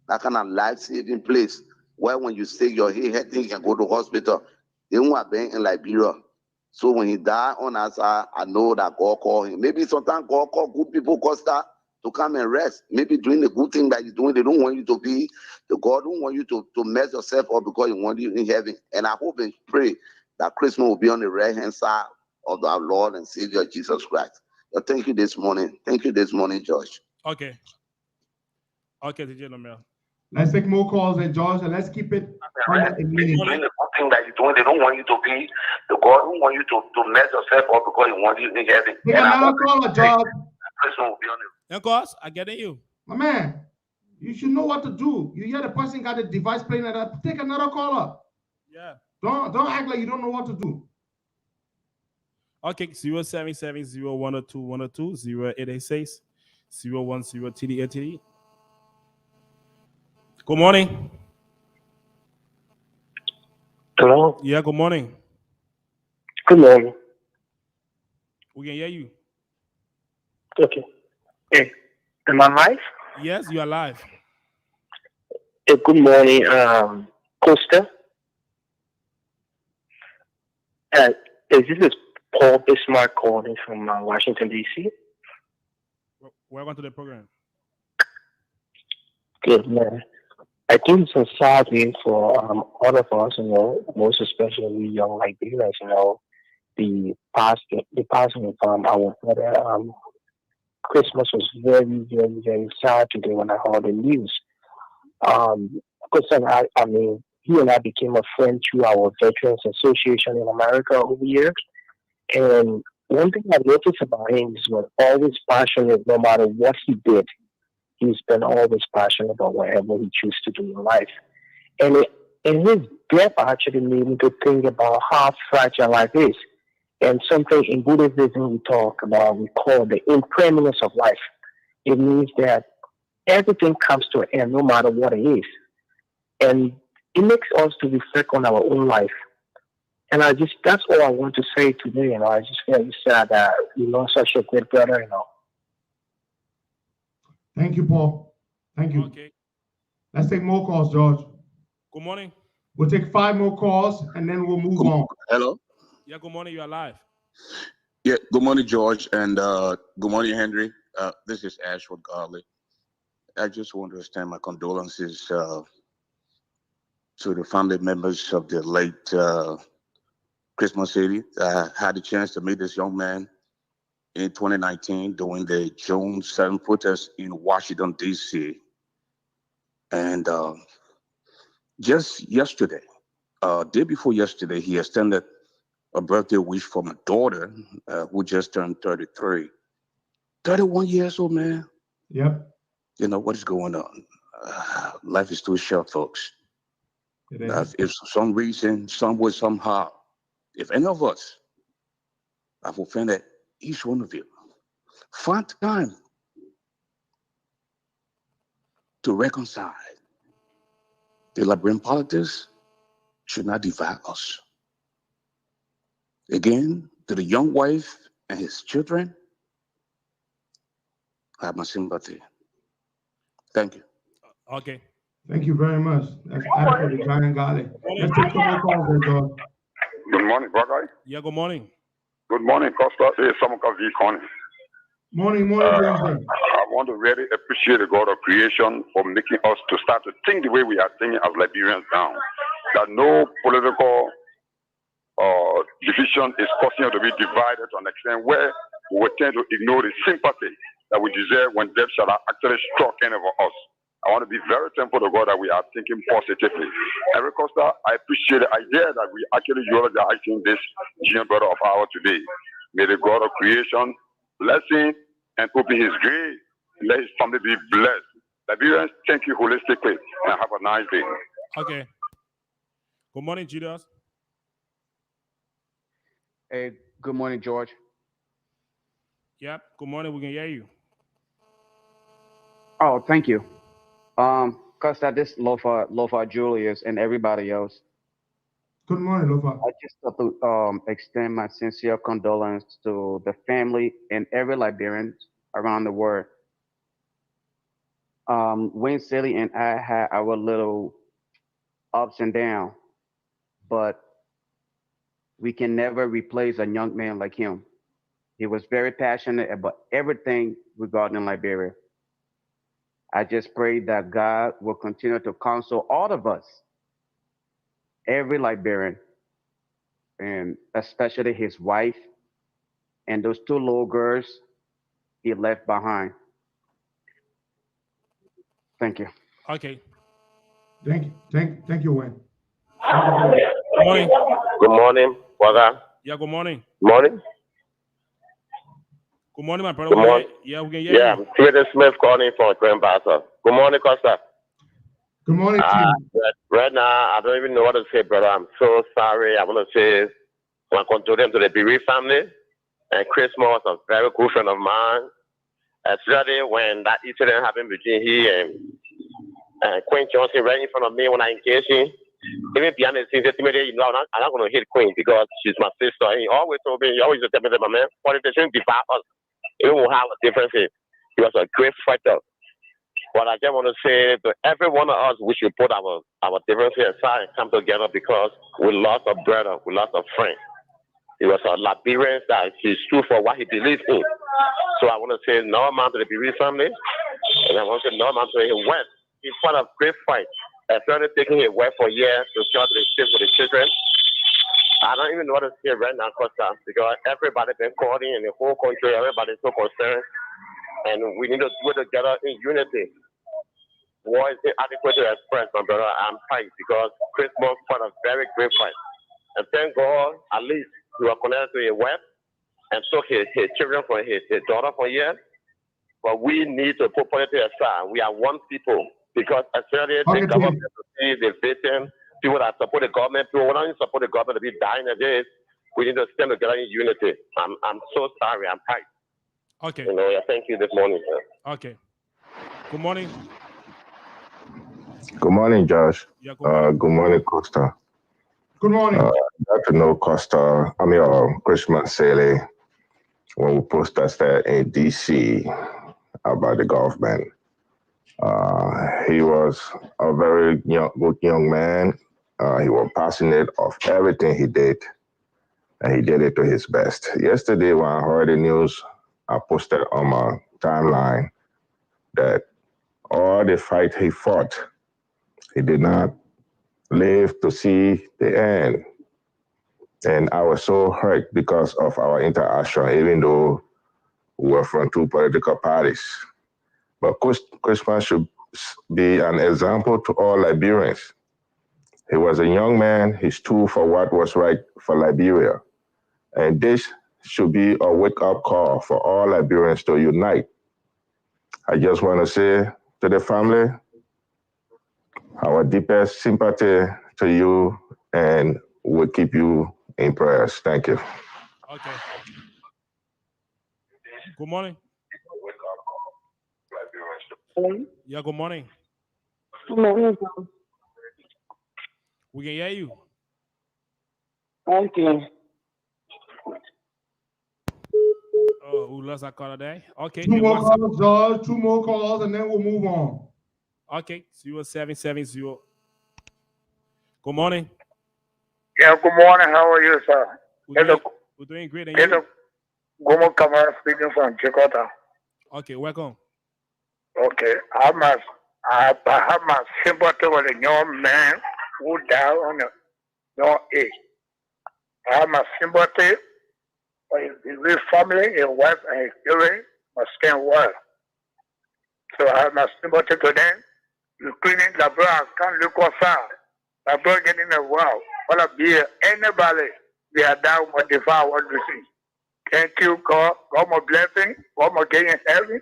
that kind of life-saving place. where when you sick, your head thing, you can go to hospital. They won't have been in Liberia. So when he died on our side, I know that God called him. Maybe sometimes God call good people, Costa, to come and rest. Maybe doing the good thing that you're doing, they don't want you to be, the God don't want you to mess yourself up because he want you in heaven. And I hope and pray that Christmas will be on the right hand side of our Lord and Savior Jesus Christ. So thank you this morning. Thank you this morning, George. Okay. Okay, DJ Lamel. Let's take more calls, and George, and let's keep it under a minute. Doing the good thing that you're doing, they don't want you to be, the God don't want you to mess yourself up because he want you in heaven. Take another caller, George. Christmas will be on the Of course, I get it you. My man, you should know what to do. You hear the person got the device playing at that. Take another caller. Yeah. Don't act like you don't know what to do. Okay, 077010212 0886 010 Good morning. Hello. Yeah, good morning. Good morning. We can hear you. Okay. Hey, am I live? Yes, you are live. Hey, good morning, Costa. This is Paul Bismarck calling from Washington, D.C. Welcome to the program. Good, man. I think it's a sad day for all of us, most especially we young Liberians, the passing of our brother. Christmas was very, very, very sad today when I heard the news. Because I mean, he and I became a friend through our Veterans Association in America over here. And one thing I noticed about him is he was always passionate no matter what he did. He's been always passionate about whatever he chooses to do in life. And his death actually made me to think about how fragile life is. And something in Buddhism we talk about, we call the impermanence of life. It means that everything comes to an end no matter what it is. And it makes us to reflect on our own life. And that's all I want to say today. I just feel sad that you lost such a great brother, Thank you, Paul. Thank you. Okay. Let's take more calls, George. Good morning. We'll take 5 more calls and then we'll move on. Hello. Yeah, good morning. You are live. Yeah, good morning, George, and good morning, Henry. This is Ashwood Garley. I just want to extend my condolences to the family members of the late Christmas City. I had the chance to meet this young man in 2019 during the June 7th protest in Washington, D.C. And just yesterday, day before yesterday, he extended a birthday wish for my daughter, who just turned 33. 31 years old, man. Yep. You know, what is going on? Life is too short, folks. If for some reason, some way, somehow, if any of us have offended each one of you, find time to reconcile. The Liberian politics should not divide us. Again, to the young wife and his children, I have my sympathy. Thank you. Okay. Thank you very much. That's Ashwood Giant Garley. Let's take 2 more calls, there, George. Good morning, brother. Yeah, good morning. Good morning, Costa. This is Samuka V. Connie. Morning, James. I want to really appreciate the God of creation for making us to start to think the way we are thinking as Liberians now. That no political division is causing us to be divided to an extent where we will tend to ignore the sympathy that we deserve when death shall actually struck any of us. I want to be very thankful to God that we are thinking positively. Eric Costa, I appreciate the idea that we actually eulogizing this junior brother of ours today. May the God of creation bless him and open his grave. Let his family be blessed. Liberians, thank you holistically and have a nice day. Okay. Good morning, Judas. Hey, good morning, George. Yep. Good morning. We can hear you. Oh, thank you. Costa, this Lofa Julius and everybody else. Good morning, Lofa. I just want to extend my sincere condolence to the family and every Liberian around the world. Wayne Silly and I had our little ups and downs, but we can never replace a young man like him. He was very passionate about everything regarding Liberia. I just pray that God will continue to counsel all of us, every Liberian, and especially his wife and those two little girls he left behind. Thank you. Okay. Thank you, Wayne. Good morning. Good morning, brother. Yeah, good morning. Morning. Good morning, my brother. Good morning. Yeah, we can hear Yeah, you. I'm Peter Smith calling from Grand Bassa. Good morning, Costa. Good morning, right now, I don't even know what to say, brother. I'm so sorry. I want to say my condolence to the bereaved family. And Chris Moore was a very good friend of mine. Especially when that incident happened between he and Queen Johnson right in front of me when I engaged him. Even behind the scenes, ultimately, I'm not going to hit Queen because she's my sister. He always told me, he always used to tell me, my man, politics shouldn't divide us. Even we'll have a difference. He was a great fighter. But I just want to say to every one of us, we should put our differences aside and come together because we lost a brother, we lost a friend. He was a Liberian that he stood for what he believed in. So I want to say no man to the bereaved family, and I want to say no man to his wife. He fought a great fight. I started taking his wife for years to start the ship with the children. I don't even know what to say right now, Costa, because everybody's been calling in the whole country, everybody's so concerned. And we need to do it together in unity. War is adequate to express, my brother. I'm tight because Chris Moore fought a very great fight. And thank God, at least we were connected to his wife and took his children from his daughter for years. But we need to put politics aside. We are one people because especially the government to see the victims, people that support the government, people who don't support the government to be dying a day. We need to stand together in unity. I'm so sorry. I'm tight. Okay. Thank you this morning. Okay. Good morning. Good morning, Josh. Yeah, good morning, Costa. Good morning. Got to know Costa, Christmas Sele, when we protested in D.C. about the government. He was a very good young man. He was passionate of everything he did, and he did it to his best. Yesterday, when I heard the news, I posted on my timeline that all the fight he fought, he did not live to see the end. And I was so hurt because of our interaction, even though we were from two political parties. But Christmas should be an example to all Liberians. He was a young man. He stood for what was right for Liberia. And this should be a wake-up call for all Liberians to unite. I just want to say to the family, our deepest sympathy to you, and we'll keep you in prayers. Thank you. Okay. Good morning. Yeah, good morning. Good morning. We can hear you. Thank you. Oh, who lost our call today? Okay. Two more calls, George. Two more calls, and then we'll move on. Okay. 0770. Good morning. Yeah, good morning. How are you, sir? We're doing great. And you? Gomo Kamara speaking from Jakarta. Okay, welcome. Okay, I have my sympathy with a young man who died on a young age. I have my sympathy for his family, his wife, and his children must stand well. So I have my sympathy to them. Including the brother can't look outside. The brother getting a well. Well, be anybody, they are down what they found what we see. Thank you, God. God more blessing. God more getting heaven.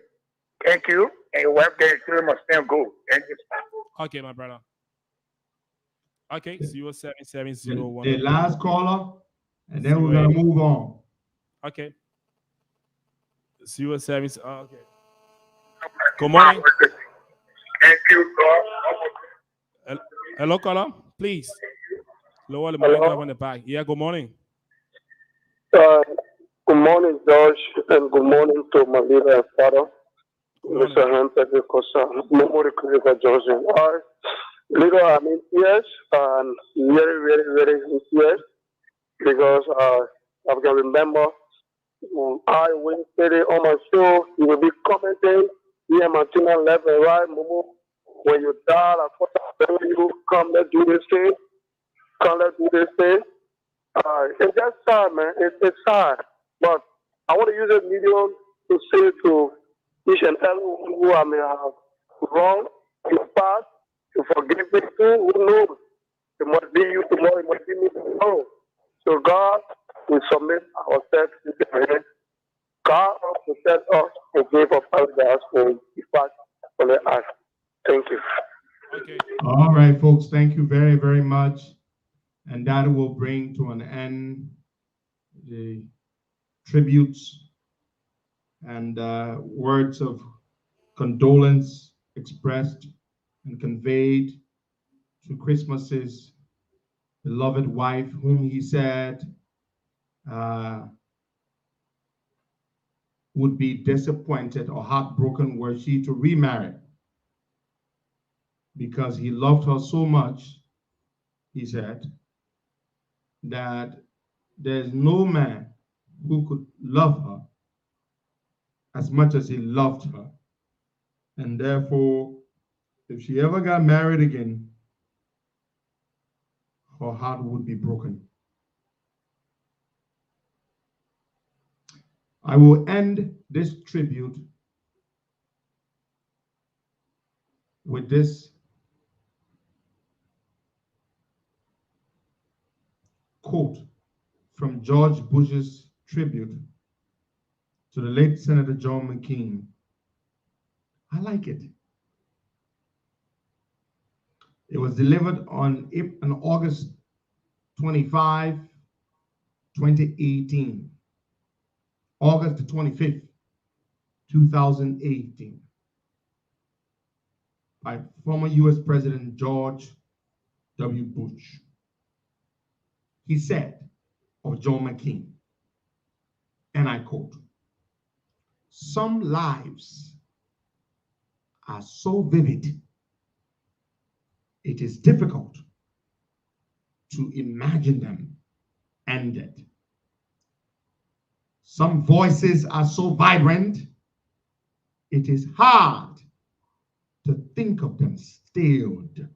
Thank you. And your wife getting children must stand good. Thank you. Okay, my brother. Okay, 0770. The last caller, and then we're gonna move on. Okay. 07. Okay. Good morning. Thank you, God. Hello, caller. Please lower the mic up on the back. Yeah. Good morning. Good morning, George, and good morning to my leader and father, Mr. Hunter, because Memory Critical Johnson. Little, I mean, yes, and very, very, very yes, because I can remember I went steady on my show. You will be commenting. Yeah, Martina left and right. Mumu, when you dial, I thought I you come, let's do this thing. Come, let's do this thing. It's just sad, man. It's sad. But I want to use this medium to say to each and everyone who I may have wrong in the past to forgive me too. Who knows? It must be you tomorrow. It must be me tomorrow. So God, we submit ourselves to the hand. God protect us and give us apologize for the fact on the earth. Thank you. All right, folks, thank you very, very much. And that will bring to an end the tributes and words of condolence expressed and conveyed to Christmas's beloved wife, whom he said would be disappointed or heartbroken were she to remarry, because he loved her so much, he said, that there's no man who could love her as much as he loved her. And therefore, if she ever got married again, her heart would be broken. I will end this tribute with this quote from George Bush's tribute to the late Senator John McCain. I like it. It was delivered on August 25, 2018. August the 25th, 2018. By former US President George W. Bush. He said of John McCain, and I quote, "Some lives are so vivid, it is difficult to imagine them ended. Some voices are so vibrant, it is hard to think of them stilled."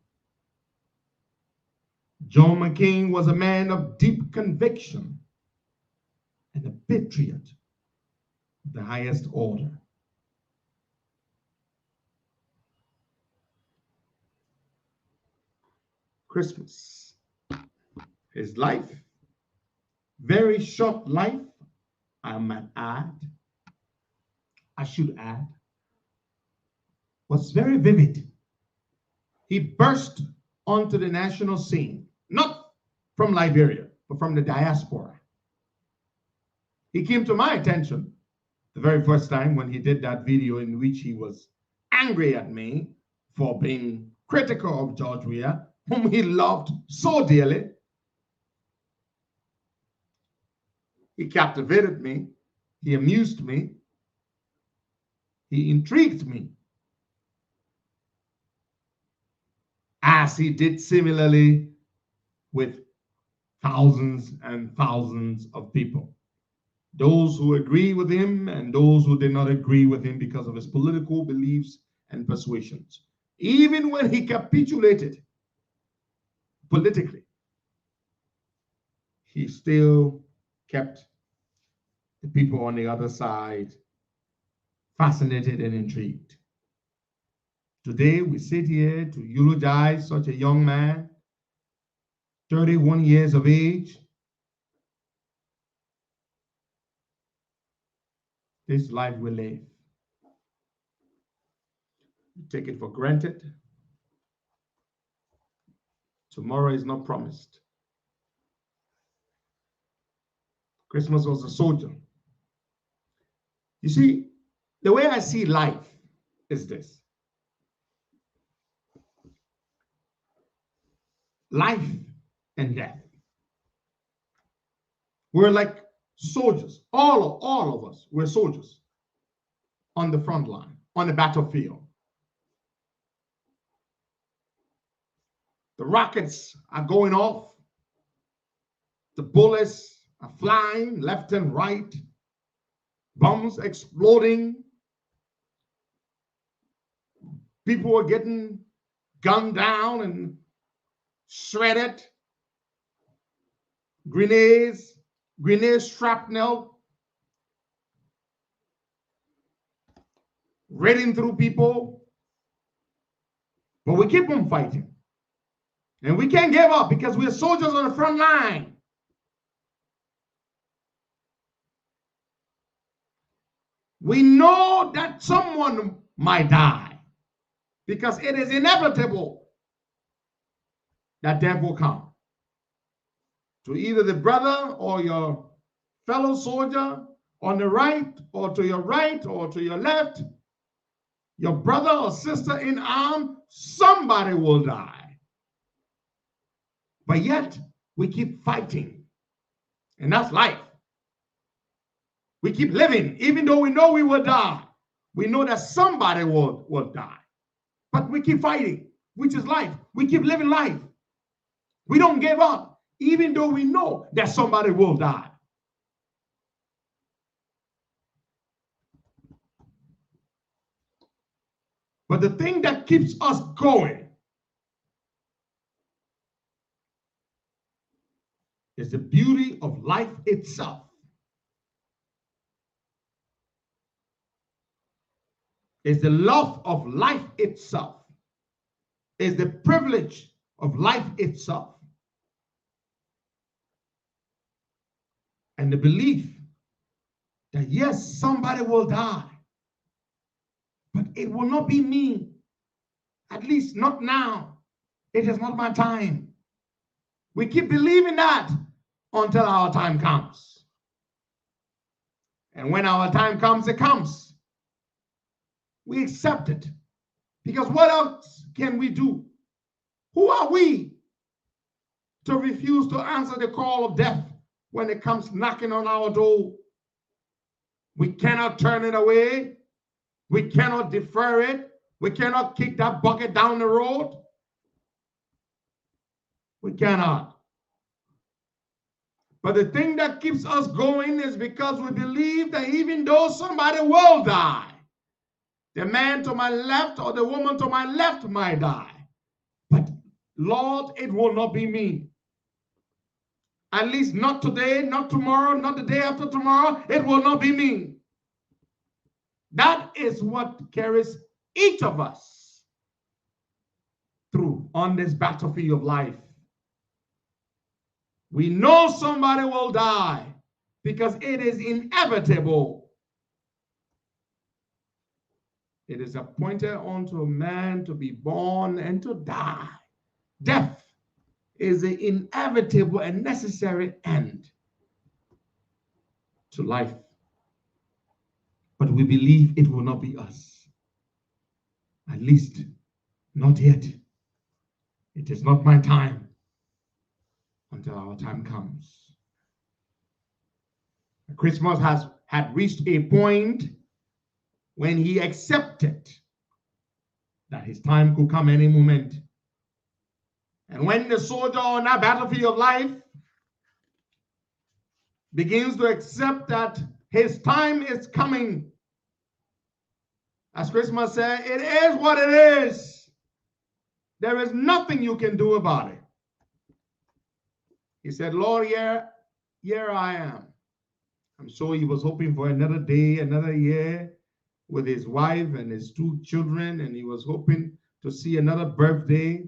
John McCain was a man of deep conviction and a patriot of the highest order. Christmas, his life, very short life, I should add, was very vivid. He burst onto the national scene, not from Liberia, but from the diaspora. He came to my attention the very first time when he did that video in which he was angry at me for being critical of George Weah, whom he loved so dearly. He captivated me, he amused me, he intrigued me, as he did similarly with thousands and thousands of people. Those who agree with him and those who did not agree with him because of his political beliefs and persuasions. Even when he capitulated politically, he still kept the people on the other side fascinated and intrigued. Today, we sit here to eulogize such a young man, 31 years of age. This life we live. We take it for granted. Tomorrow is not promised. Christmas was a soldier. You see, the way I see life is this. Life and death. We're like soldiers. All of us, we're soldiers on the front line, on the battlefield. The rockets are going off. The bullets are flying left and right. Bombs exploding. People are getting gunned down and shredded. Grenades, shrapnel, raiding through people. But we keep on fighting. And we can't give up because we're soldiers on the front line. We know that someone might die because it is inevitable that death will come to either the brother or your fellow soldier on the right, or to your right, or to your left, your brother or sister in arms, somebody will die. But yet, we keep fighting. And that's life. We keep living, even though we know we will die. We know that somebody will die. But we keep fighting, which is life. We keep living life. We don't give up, even though we know that somebody will die. But the thing that keeps us going is the beauty of life itself. Is the love of life itself. Is the privilege of life itself. And the belief that yes, somebody will die, but it will not be me. At least not now. It is not my time. We keep believing that until our time comes. And when our time comes, it comes. We accept it. Because what else can we do? Who are we to refuse to answer the call of death when it comes knocking on our door? We cannot turn it away. We cannot defer it. We cannot kick that bucket down the road. We cannot. But the thing that keeps us going is because we believe that even though somebody will die, the man to my left or the woman to my left might die. But Lord, it will not be me. At least not today, not tomorrow, not the day after tomorrow. It will not be me. That is what carries each of us through on this battlefield of life. We know somebody will die because it is inevitable. It is appointed unto a man to be born and to die. Death is the inevitable and necessary end to life. But we believe it will not be us. At least, not yet. It is not my time until our time comes. Christmas had reached a point when he accepted that his time could come any moment. And when the soldier on that battlefield of life begins to accept that his time is coming, as Christmas said, it is what it is. There is nothing you can do about it. He said, Lord, here I am. I'm sure he was hoping for another day, another year with his wife and his 2 children, and he was hoping to see another birthday.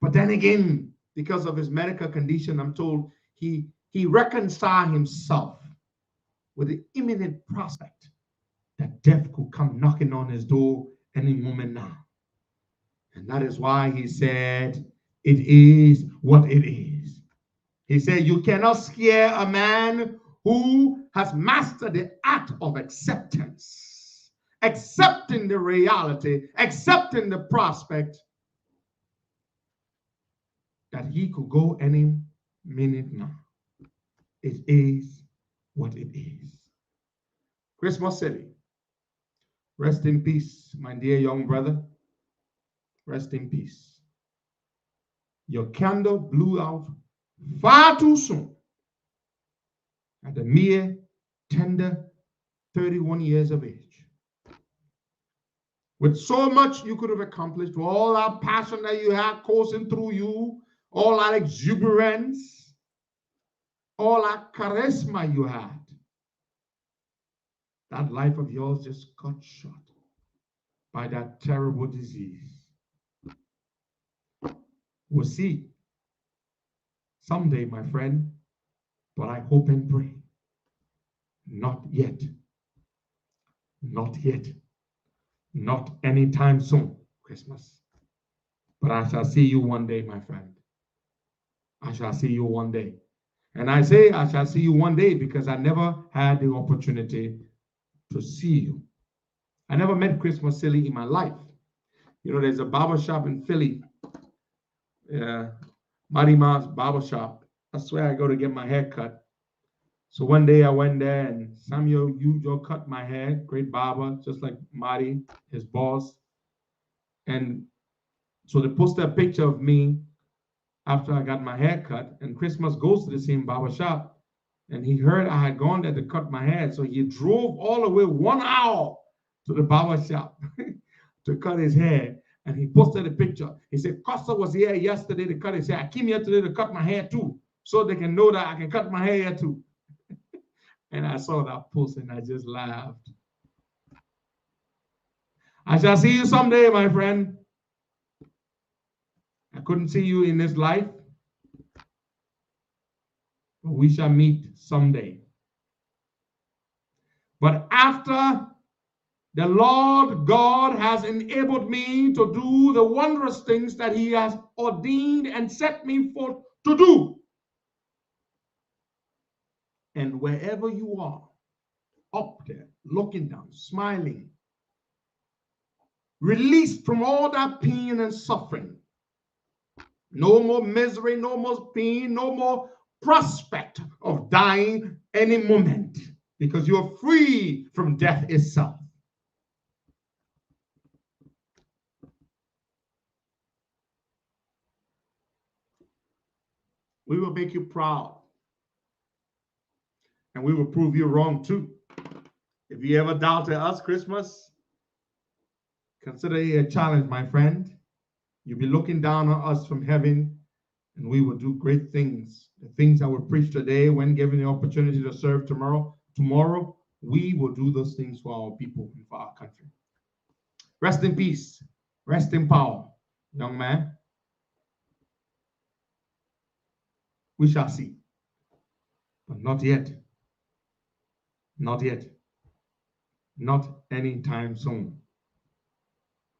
But then again, because of his medical condition, I'm told he reconciled himself with the imminent prospect that death could come knocking on his door any moment now. And that is why he said, it is what it is. He said, you cannot scare a man who has mastered the art of acceptance, accepting the reality, accepting the prospect that he could go any minute now. It is what it is. Christmas City, rest in peace, my dear young brother. Rest in peace. Your candle blew out far too soon at the mere tender 31 years of age. With so much you could have accomplished, with all that passion that you had coursing through you, all that exuberance, all that charisma you had, that life of yours just got shot by that terrible disease. We'll see someday, my friend, but I hope and pray. Not yet. Not yet. Not anytime soon, Christmas. But I shall see you one day, my friend. I shall see you one day. And I say I shall see you one day because I never had the opportunity to see you. I never met Christmas Silly in my life. You know, there's a barber shop in Philly, Marima's barber shop. That's where I go to get my hair cut. So one day I went there and Samuel, you cut my hair, great barber, just like Marty, his boss. And so they posted a picture of me after I got my hair cut, and Christmas goes to the same barber shop. And he heard I had gone there to cut my hair. So he drove all the way 1 hour to the barber shop to cut his hair. And he posted a picture. He said, Costa was here yesterday to cut his hair. I came here today to cut my hair too, so they can know that I can cut my hair here too. And I saw that post and I just laughed. I shall see you someday, my friend. I couldn't see you in this life, but we shall meet someday. But after the Lord God has enabled me to do the wondrous things that he has ordained and set me forth to do, and wherever you are, up there, looking down, smiling, released from all that pain and suffering, no more misery, no more pain, no more prospect of dying any moment, because you're free from death itself. We will make you proud, and we will prove you wrong too. If you ever doubted us, Christmas, consider it a challenge, my friend. You'll be looking down on us from heaven, and we will do great things. The things I will preach today, when given the opportunity to serve tomorrow, we will do those things for our people and for our country. Rest in peace. Rest in power, young man. We shall see. But not yet. Not yet. Not anytime soon.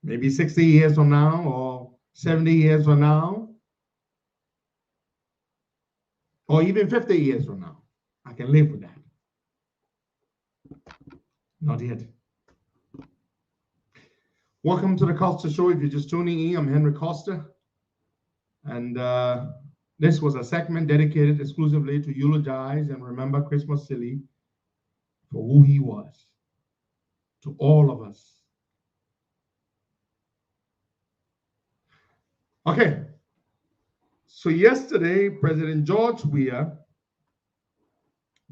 Maybe 60 years from now or 70 years from now, or even 50 years from now. I can live with that. Not yet. Welcome to the Costa Show. If you're just tuning in, I'm Henry Costa. And this was a segment dedicated exclusively to eulogize and remember Christmas Silly for who he was to all of us. Okay. So yesterday, President George Weah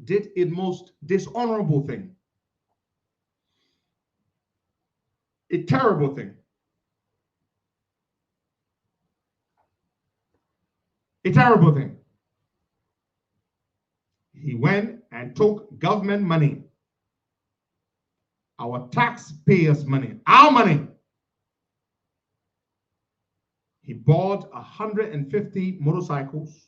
did a most dishonorable thing. A terrible thing. A terrible thing. He went and took government money, our taxpayers' money, our money. He bought 150 motorcycles,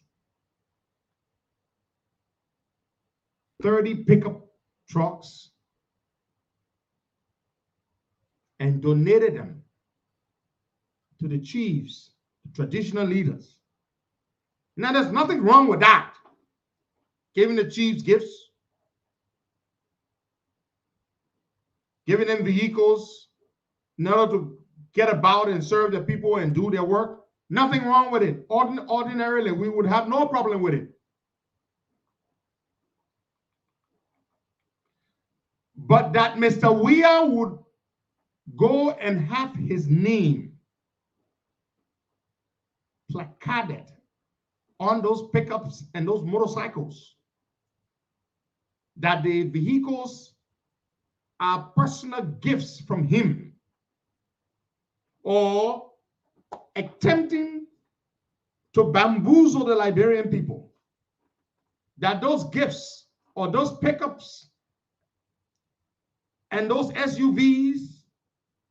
30 pickup trucks, and donated them to the chiefs, the traditional leaders. Now, there's nothing wrong with that. Giving the chiefs gifts, giving them vehicles in order to get about and serve the people and do their work. Nothing wrong with it. Ordinarily, we would have no problem with it. But that Mr. Weah would go and have his name placarded on those pickups and those motorcycles that the vehicles are personal gifts from him, or attempting to bamboozle the Liberian people, that those gifts or those pickups and those SUVs,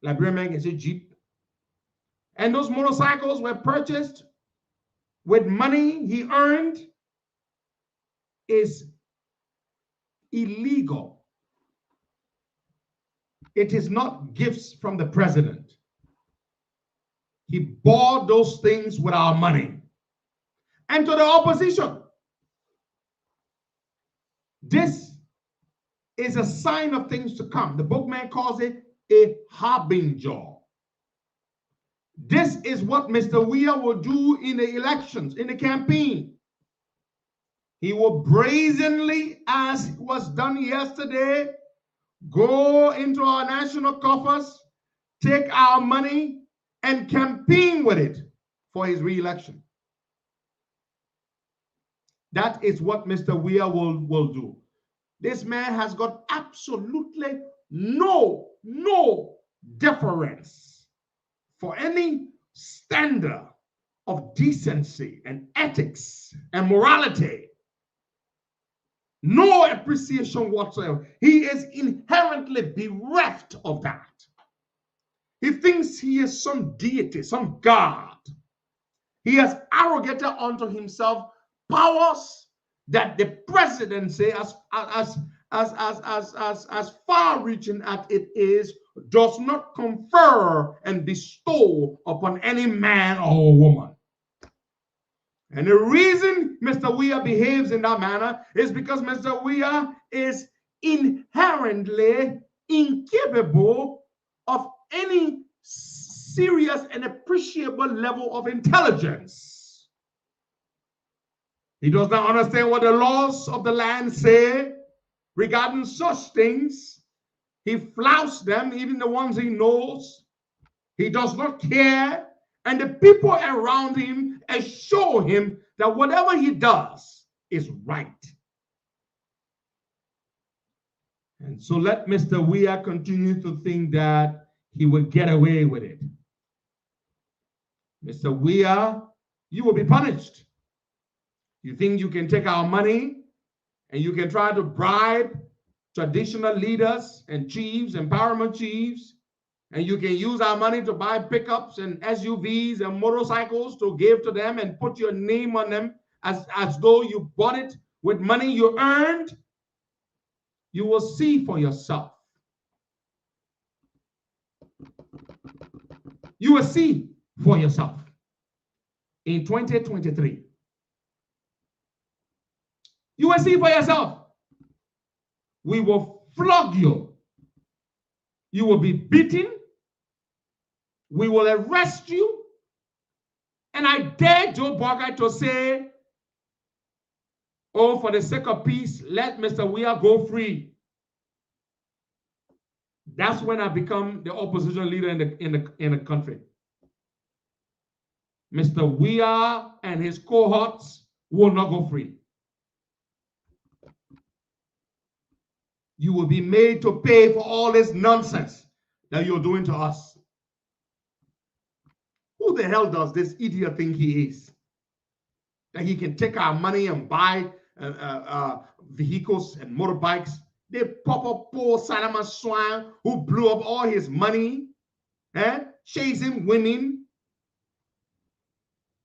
Liberian man can say Jeep, and those motorcycles were purchased with money he earned, is illegal. It is not gifts from the president. He bought those things with our money. And to the opposition, this is a sign of things to come. The bookman calls it a harbinger. This is what Mr. Weah will do in the elections, in the campaign. He will brazenly, as was done yesterday, go into our national coffers, take our money, and campaign with it for his re-election. That is what Mr. Weah will do. This man has got absolutely no deference for any standard of decency and ethics and morality. No appreciation whatsoever. He is inherently bereft of that. He thinks he is some deity, some god. He has arrogated unto himself powers that the presidency, as far-reaching as it is, does not confer and bestow upon any man or woman. And the reason Mr. Weah behaves in that manner is because Mr. Weah is inherently incapable of any serious and appreciable level of intelligence. He does not understand what the laws of the land say regarding such things. He flouts them, even the ones he knows. He does not care. And the people around him assure him that whatever he does is right. And so let Mr. Weah continue to think that he will get away with it. Mr. Weah, you will be punished. You think you can take our money and you can try to bribe traditional leaders and chiefs and paramount chiefs, and you can use our money to buy pickups and SUVs and motorcycles to give to them and put your name on them as though you bought it with money you earned. You will see for yourself. You will see for yourself in 2023. You will see for yourself. We will flog you. You will be beaten. We will arrest you. And I dare Joe Barker to say, oh, for the sake of peace, let Mr. Weah go free. That's when I become the opposition leader in the country. Mr. Weah and his cohorts will not go free. You will be made to pay for all this nonsense that you're doing to us. Who the hell does this idiot think he is? That he can take our money and buy vehicles and motorbikes? They pop up poor Salama Swine who blew up all his money, chasing women,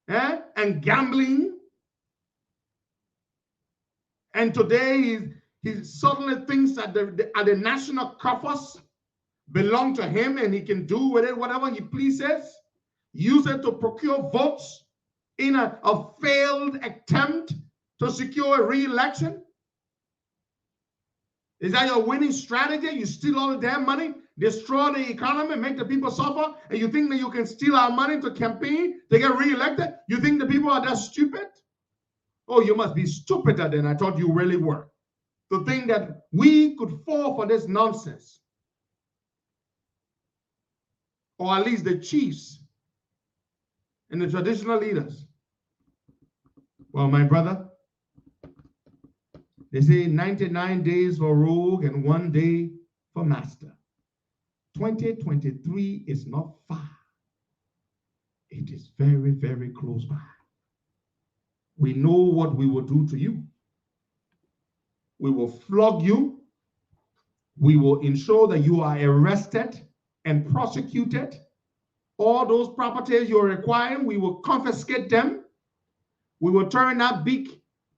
and gambling. And today he suddenly thinks that the national coffers belong to him and he can do with it whatever he pleases, use it to procure votes in a failed attempt to secure a re-election. Is that your winning strategy? You steal all the damn money, destroy the economy, make the people suffer, and you think that you can steal our money to campaign to get re-elected? You think the people are that stupid? Oh, you must be stupider than I thought you really were, to think that we could fall for this nonsense. Or at least the chiefs and the traditional leaders. Well, my brother, they say 99 days for rogue and 1 day for master. 2023 is not far. It is very, very close by. We know what we will do to you. We will flog you. We will ensure that you are arrested and prosecuted. All those properties you're requiring, we will confiscate them. We will turn that big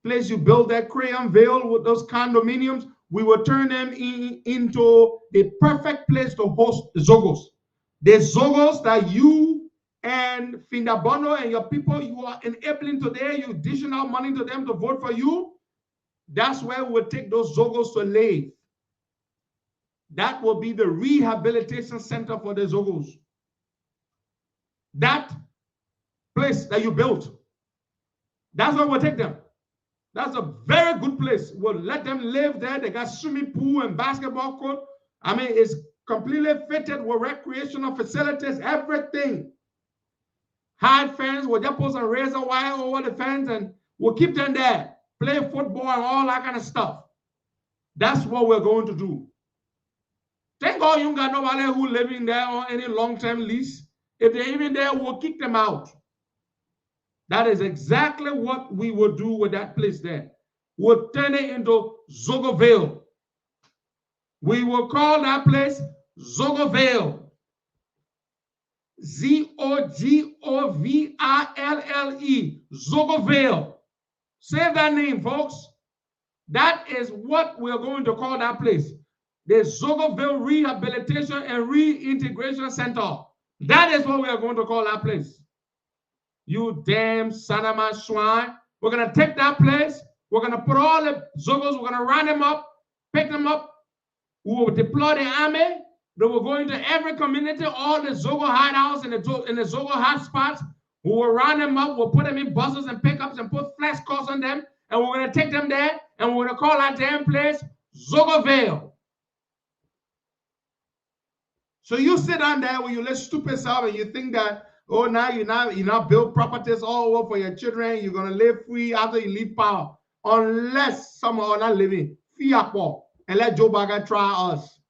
place you built, that Crayon Vale with those condominiums, we will turn them into the perfect place to host the Zogos. The Zogos that you and Findabono and your people, you are enabling today, you dishing out money to them to vote for you. That's where we'll take those Zogos to live. That will be the rehabilitation center for the Zogos. That place that you built, that's where we'll take them. That's a very good place. We'll let them live there. They got swimming pool and basketball court. I mean, it's completely fitted with recreational facilities, everything. Hard fence, we'll just put some razor wire over the fence and we'll keep them there. Play football and all that kind of stuff. That's what we're going to do. Thank God you got nobody who living there on any long-term lease. If they're even there, we'll kick them out. That is exactly what we will do with that place there. We'll turn it into Zogoville. We will call that place Zogoville. Zogoville. Zogoville. Save that name, folks. That is what we're going to call that place. The Zogoville Rehabilitation and Reintegration Center. That is what we are going to call that place. You damn son of a swine. We're going to take that place. We're going to put all the Zogos, we're going to round them up, pick them up. We will deploy the army. They will go into every community, all the Zogo hideouts and the Zogo hotspots. We will round them up. We'll put them in buses and pickups and put flash calls on them. And we're going to take them there and we're going to call that damn place Zogoville. So you sit down there with your little stupid self and you think that, oh, now you now build properties all over for your children. You're going to live free after you leave power. Unless some are not living. Fiapo. And let Joe Biden try us.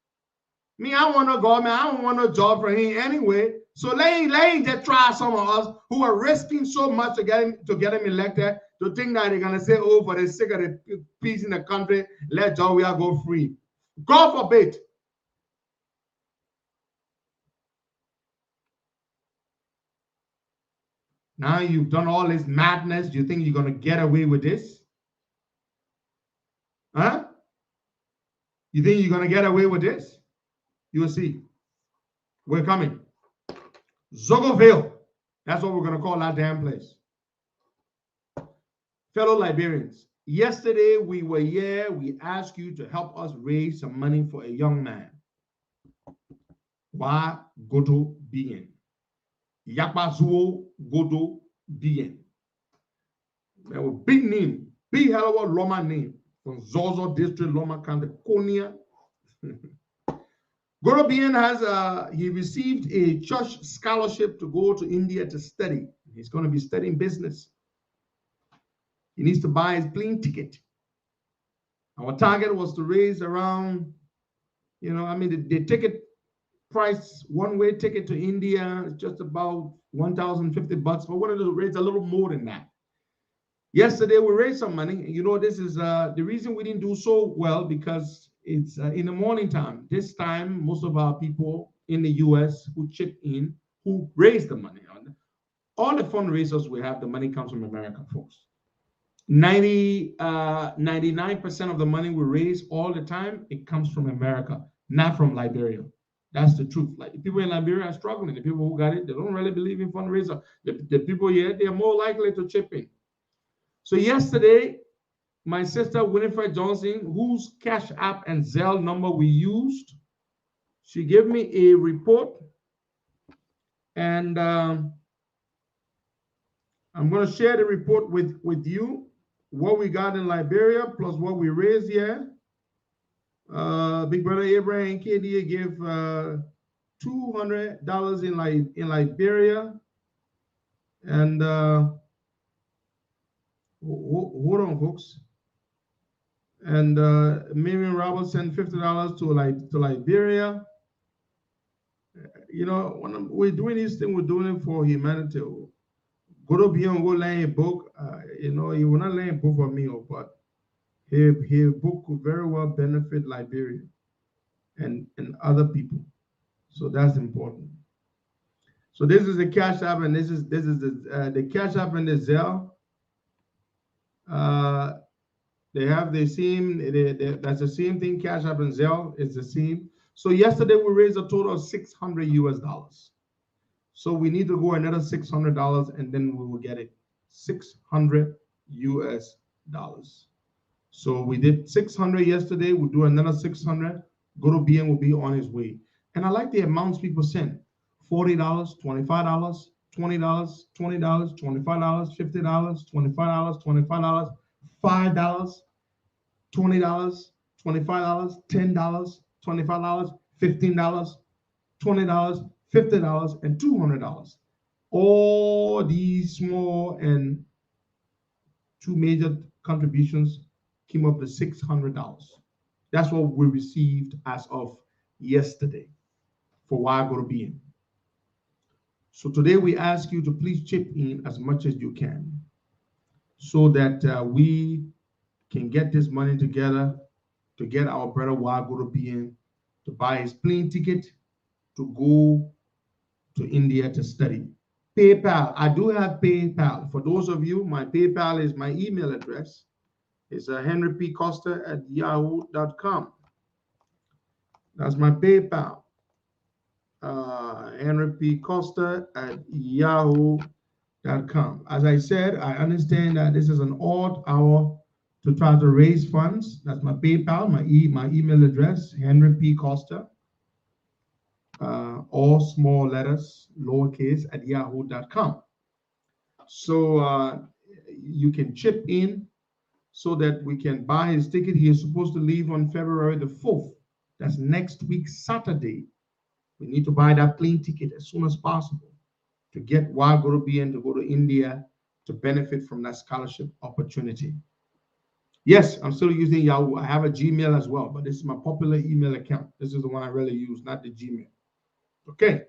Me, I want no government. I don't want no job for him anyway. So let him just try some of us who are risking so much to get him elected, to think that they're going to say, oh, for the sake of the peace in the country, let Georgia go free. God forbid. Now you've done all this madness. Do you think you're going to get away with this? Huh? You think you're going to get away with this? You will see. We're coming. Zogoville. That's what we're going to call that damn place. Fellow Liberians, yesterday we were here. We asked you to help us raise some money for a young man. Why Godo Bien? Yakbazuo Godo Bien. They were big name, big hell of a Loma name from Zozo District, Loma County, Konya. Godo Bien has he received a church scholarship to go to India to study. He's going to be studying business. He needs to buy his plane ticket. Our target was to raise around, the ticket price, one-way ticket to India is just about $1,050, but we wanted to raise a little more than that. Yesterday, we raised some money. This is the reason we didn't do so well, because it's in the morning time. This time, most of our people in the U.S. who chipped in, who raised the money, all the fundraisers we have, the money comes from America, folks. 99% of the money we raise all the time, it comes from America, not from Liberia. That's the truth. Like, the people in Liberia are struggling. The people who got it, they don't really believe in fundraiser. The people here, they're more likely to chip in. So yesterday, my sister Winifred Johnson, whose Cash App and Zelle number we used, she gave me a report, and I'm going to share the report with you, what we got in Liberia plus what we raised here. Big brother Abraham KD gave $200 in Liberia. And hold on, folks. And Miriam Roberts sent $50 to Liberia. You know, when we're doing these things, we're doing it for humanity. Go to beyond, go learn a book. You know, he will not learn a book for me, but his book could very well benefit Liberia and other people. So that's important. So this is the Cash App, and this is the Cash App and the Zelle. They have the same. That's the same thing. Cash App and Zelle is the same. So yesterday we raised a total of $600. So we need to go another $600, and then we will get it. $600. So we did 600 yesterday. We'll do another 600. Go to BN will be on his way. And I like the amounts people send. $40, $25, $20, $20, $25, $50, $25, $25, $5, $20, $25, $10, $25, $15, $20, $50, and $200. All these small and two major contributions came up to $600. That's what we received as of yesterday for Why Go to Being. So today we ask you to please chip in as much as you can so that we can get this money together to get our brother Why Go to Being to buy his plane ticket to go to India to study. PayPal, I do have PayPal. For those of you, my PayPal is my email address. It's henrypcosta@yahoo.com. That's my PayPal. henrypcosta@yahoo.com. As I said, I understand that this is an odd hour to try to raise funds. That's my PayPal, my email address, henrypcosta, all small letters, lowercase, @yahoo.com. So you can chip in so that we can buy his ticket. He is supposed to leave on February the 4th. That's next week, Saturday. We need to buy that plane ticket as soon as possible to get Why Go to BN to go to India to benefit from that scholarship opportunity. Yes, I'm still using Yahoo. I have a Gmail as well, but this is my popular email account. This is the one I really use, not the Gmail. Okay.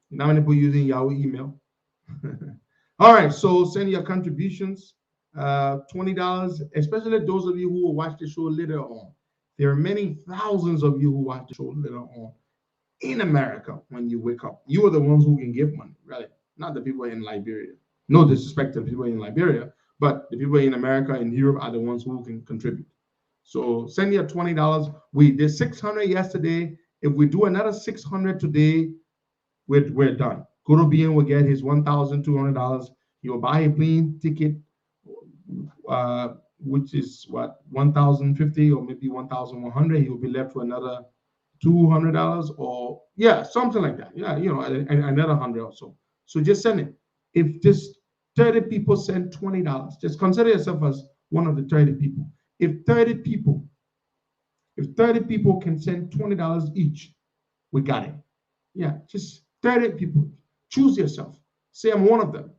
Now many people using Yahoo email. All right, so send your contributions. $20, especially those of you who will watch the show later on. There are many thousands of you who watch the show later on in America when you wake up. You are the ones who can give money, really, not the people in Liberia. No disrespect to the people in Liberia, but the people in America and Europe are the ones who can contribute. So send your $20. We did 600 yesterday. If we do another 600 today, we're done. Go to BN will get his $1,200. He will buy a plane ticket, which is what, $1,050 or maybe $1,100. He will be left with another $200 or something like that. Yeah, another 100 or so. So just send it. If just 30 people send $20, just consider yourself as one of the 30 people. If 30 people can send $20 each, we got it. Yeah, just 30 people. Choose yourself. Say I'm one of them.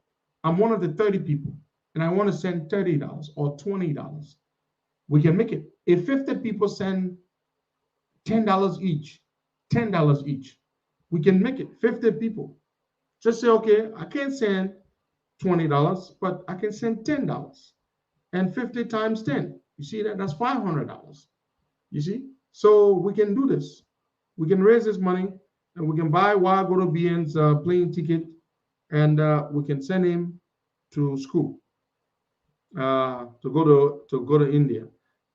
I'm one of the 30 people, and I want to send $30 or $20. We can make it. If 50 people send $10 each, $10 each, we can make it. 50 people. Just say, okay, I can't send $20, but I can send $10. And 50 times 10. You see that? That's $500. You see? So we can do this. We can raise this money, and we can buy Why Go to BN's plane ticket, and we can send him to school to go to India.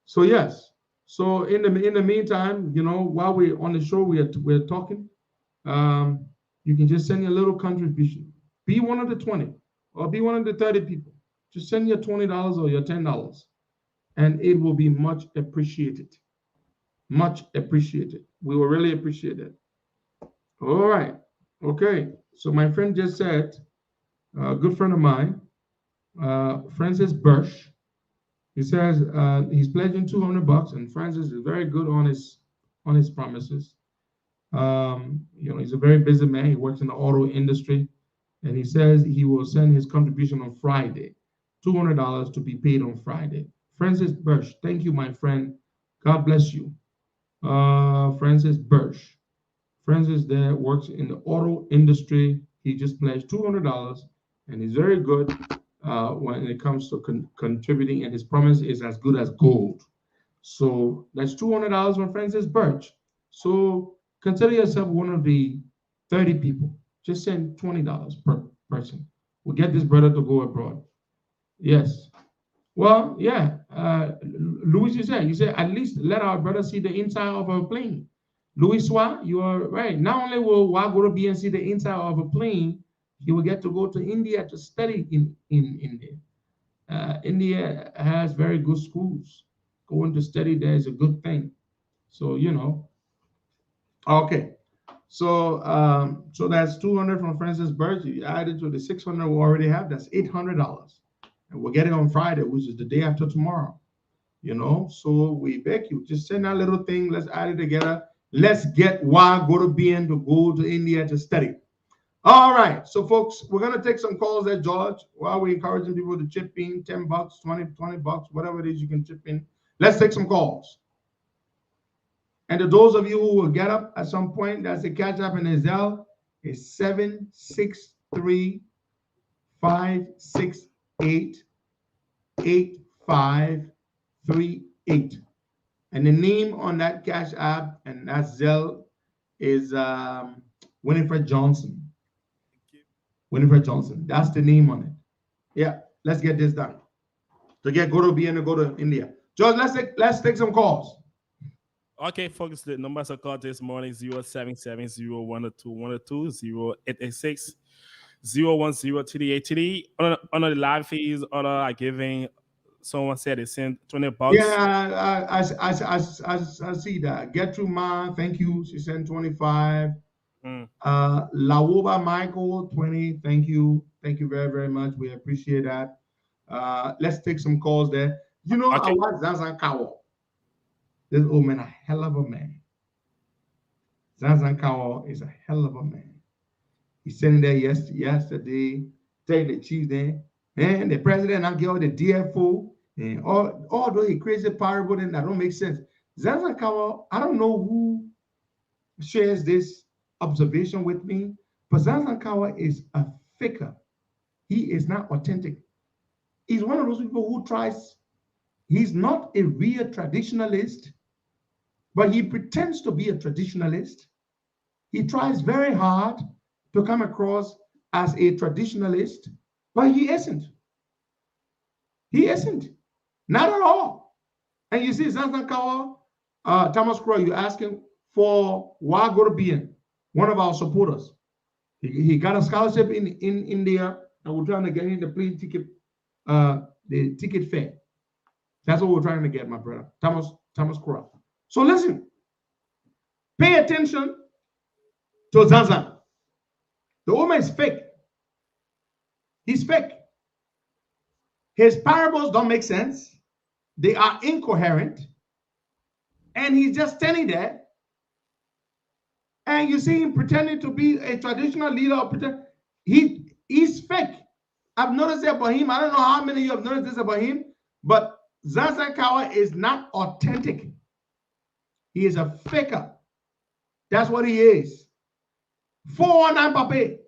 So yes. So in the meantime, while we're on the show, we're talking. You can just send your little contribution. Be one of the 20 or be one of the 30 people. Just send your $20 or your $10, and it will be much appreciated. Much appreciated. We will really appreciate it. All right. Okay. So my friend just said, a good friend of mine, Francis Bursch, he says he's pledging $200, and Francis is very good on his promises. He's a very busy man. He works in the auto industry. And he says he will send his contribution on Friday, $200 to be paid on Friday. Francis Birch, thank you, my friend. God bless you. Francis Birch. Francis there works in the auto industry. He just pledged $200, and he's very good when it comes to contributing, and his promise is as good as gold. So that's $200 from Francis Birch. So consider yourself one of the 30 people. Just send $20 per person. We'll get this brother to go abroad. Yes. Well, yeah. Louis, you said at least let our brother see the inside of a plane. Louis Swa, you are right. Not only will Wa go to be and see the inside of a plane, he will get to go to India to study in India. India has very good schools. Going to study there is a good thing. So, Okay. So so that's 200 from Francis Birch. You added to the 600 we already have, that's $800. And we'll get it on Friday, which is the day after tomorrow. So we beg you, just send that little thing, let's add it together. Let's get Wa go to BN to go to India to study. All right, so folks, we're gonna take some calls there, George. While we're encouraging people to chip in, $10, $20 bucks, whatever it is you can chip in. Let's take some calls. And to those of you who will get up at some point, that's the catch up in the Zelle, is 763-568-8538. And the name on that Cash App and that Zelle is Winifred Johnson. Winifred Johnson. That's the name on it. Yeah, let's get this done. To get go to BN to go to India. George, let's take some calls. Okay, folks, the numbers are called this morning 077-012-102, 086-010-38. On the live feeds, are giving. Someone said they sent $20. Yeah, I see that. Get through mine. Thank you. She sent 25. Lawoba Michael 20. Thank you. Thank you very, very much. We appreciate that. Let's take some calls there. I watched Zanzan Kawo. This old man, a hell of a man. Zanzan Kawo is a hell of a man. He's sitting there yesterday, telling the chief there, and the president not give all the DFO, and all those crazy parable that don't make sense. Zanzan Kawo, I don't know who shares this observation with me, but Zanzan Kawo is a faker. He is not authentic. He's one of those people who tries, he's not a real traditionalist, but he pretends to be a traditionalist. He tries very hard to come across as a traditionalist, but he isn't. He isn't. Not at all. And you see, Zanzan Kawa, Thomas Crow, you're asking for Wagorobian, one of our supporters. He got a scholarship in India, and we're trying to get him the plane ticket, the ticket fare. That's what we're trying to get, my brother, Thomas Crow. So listen, pay attention to Zanzan. The woman is fake. He's fake. His parables don't make sense. They are incoherent. And he's just standing there. And you see him pretending to be a traditional leader. He's fake. I've noticed that about him. I don't know how many of you have noticed this about him, but Zanzan Kawa is not authentic. He is a faker. That's what he is. 419 Pape.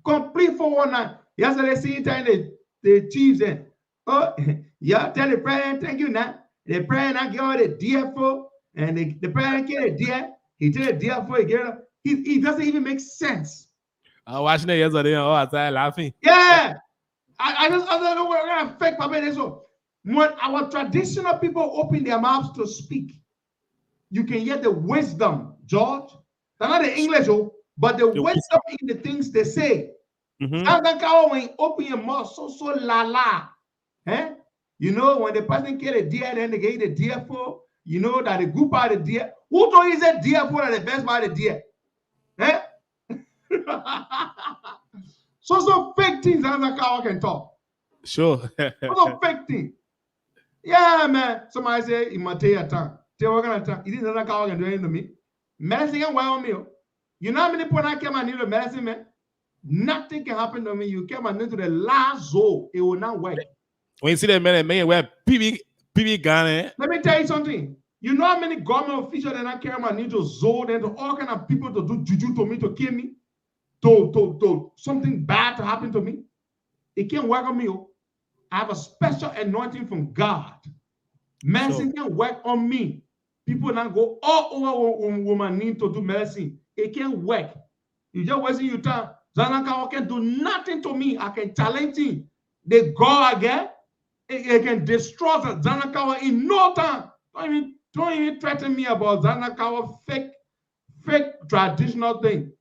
Complete 419. Yesterday, see telling the chiefs in. Oh, yeah, tell the president, thank you now. The president get all the DFO, and the president get a DF. He tell the DFO, he doesn't even make sense. I watching it yesterday, I started laughing. Yeah. I don't know where we're gonna fake Pape. So when our traditional people open their mouths to speak, you can hear the wisdom, George. They're not the English, but the wisdom in the things they say. When you open your mouth, so la la. Eh? You know, when the person get a deer, then they get the deer for, you know that the good part of the deer. Who told you that deer for the best part of the deer? Eh? so fake things Zanzan can talk. Sure. So fake things. Yeah, man. Somebody say, in Mateo time. Tell what kind of time. It is Zanzan can do anything to me. Medicine can well me. You know how many people I came and need a medicine, man? Nothing can happen to me. You came into the last zone, it will not work. When you see that man wear PB gun, eh? Let me tell you something. You know how many government officials that I carry my need to zone and to all kind of people to do juju to me, to kill me, to something bad to happen to me. It can't work on me. I have a special anointing from God. Medicine can work on me. People now go all over woman need to do medicine. It can't work. You just wasting your time. Zanakawa can do nothing to me. I can challenge him. They go again. It can destroy Zanakawa in no time. Don't even threaten me about Zanakawa fake traditional thing.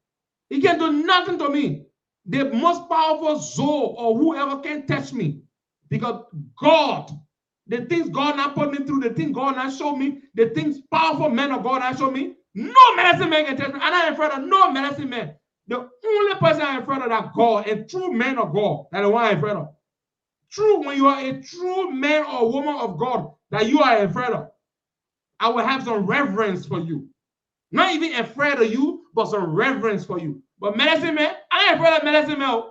He can do nothing to me. The most powerful soul or whoever can touch me. Because God, the things God now put me through, the things God now show me, the things powerful men of God now show me, no medicine man can touch me. And I am afraid of no medicine man. The only person I am afraid of that God, a true man of God, that the one I am afraid of. True, when you are a true man or woman of God, that you are afraid of, I will have some reverence for you. Not even afraid of you, but some reverence for you. But medicine man, I ain't afraid of medicine man.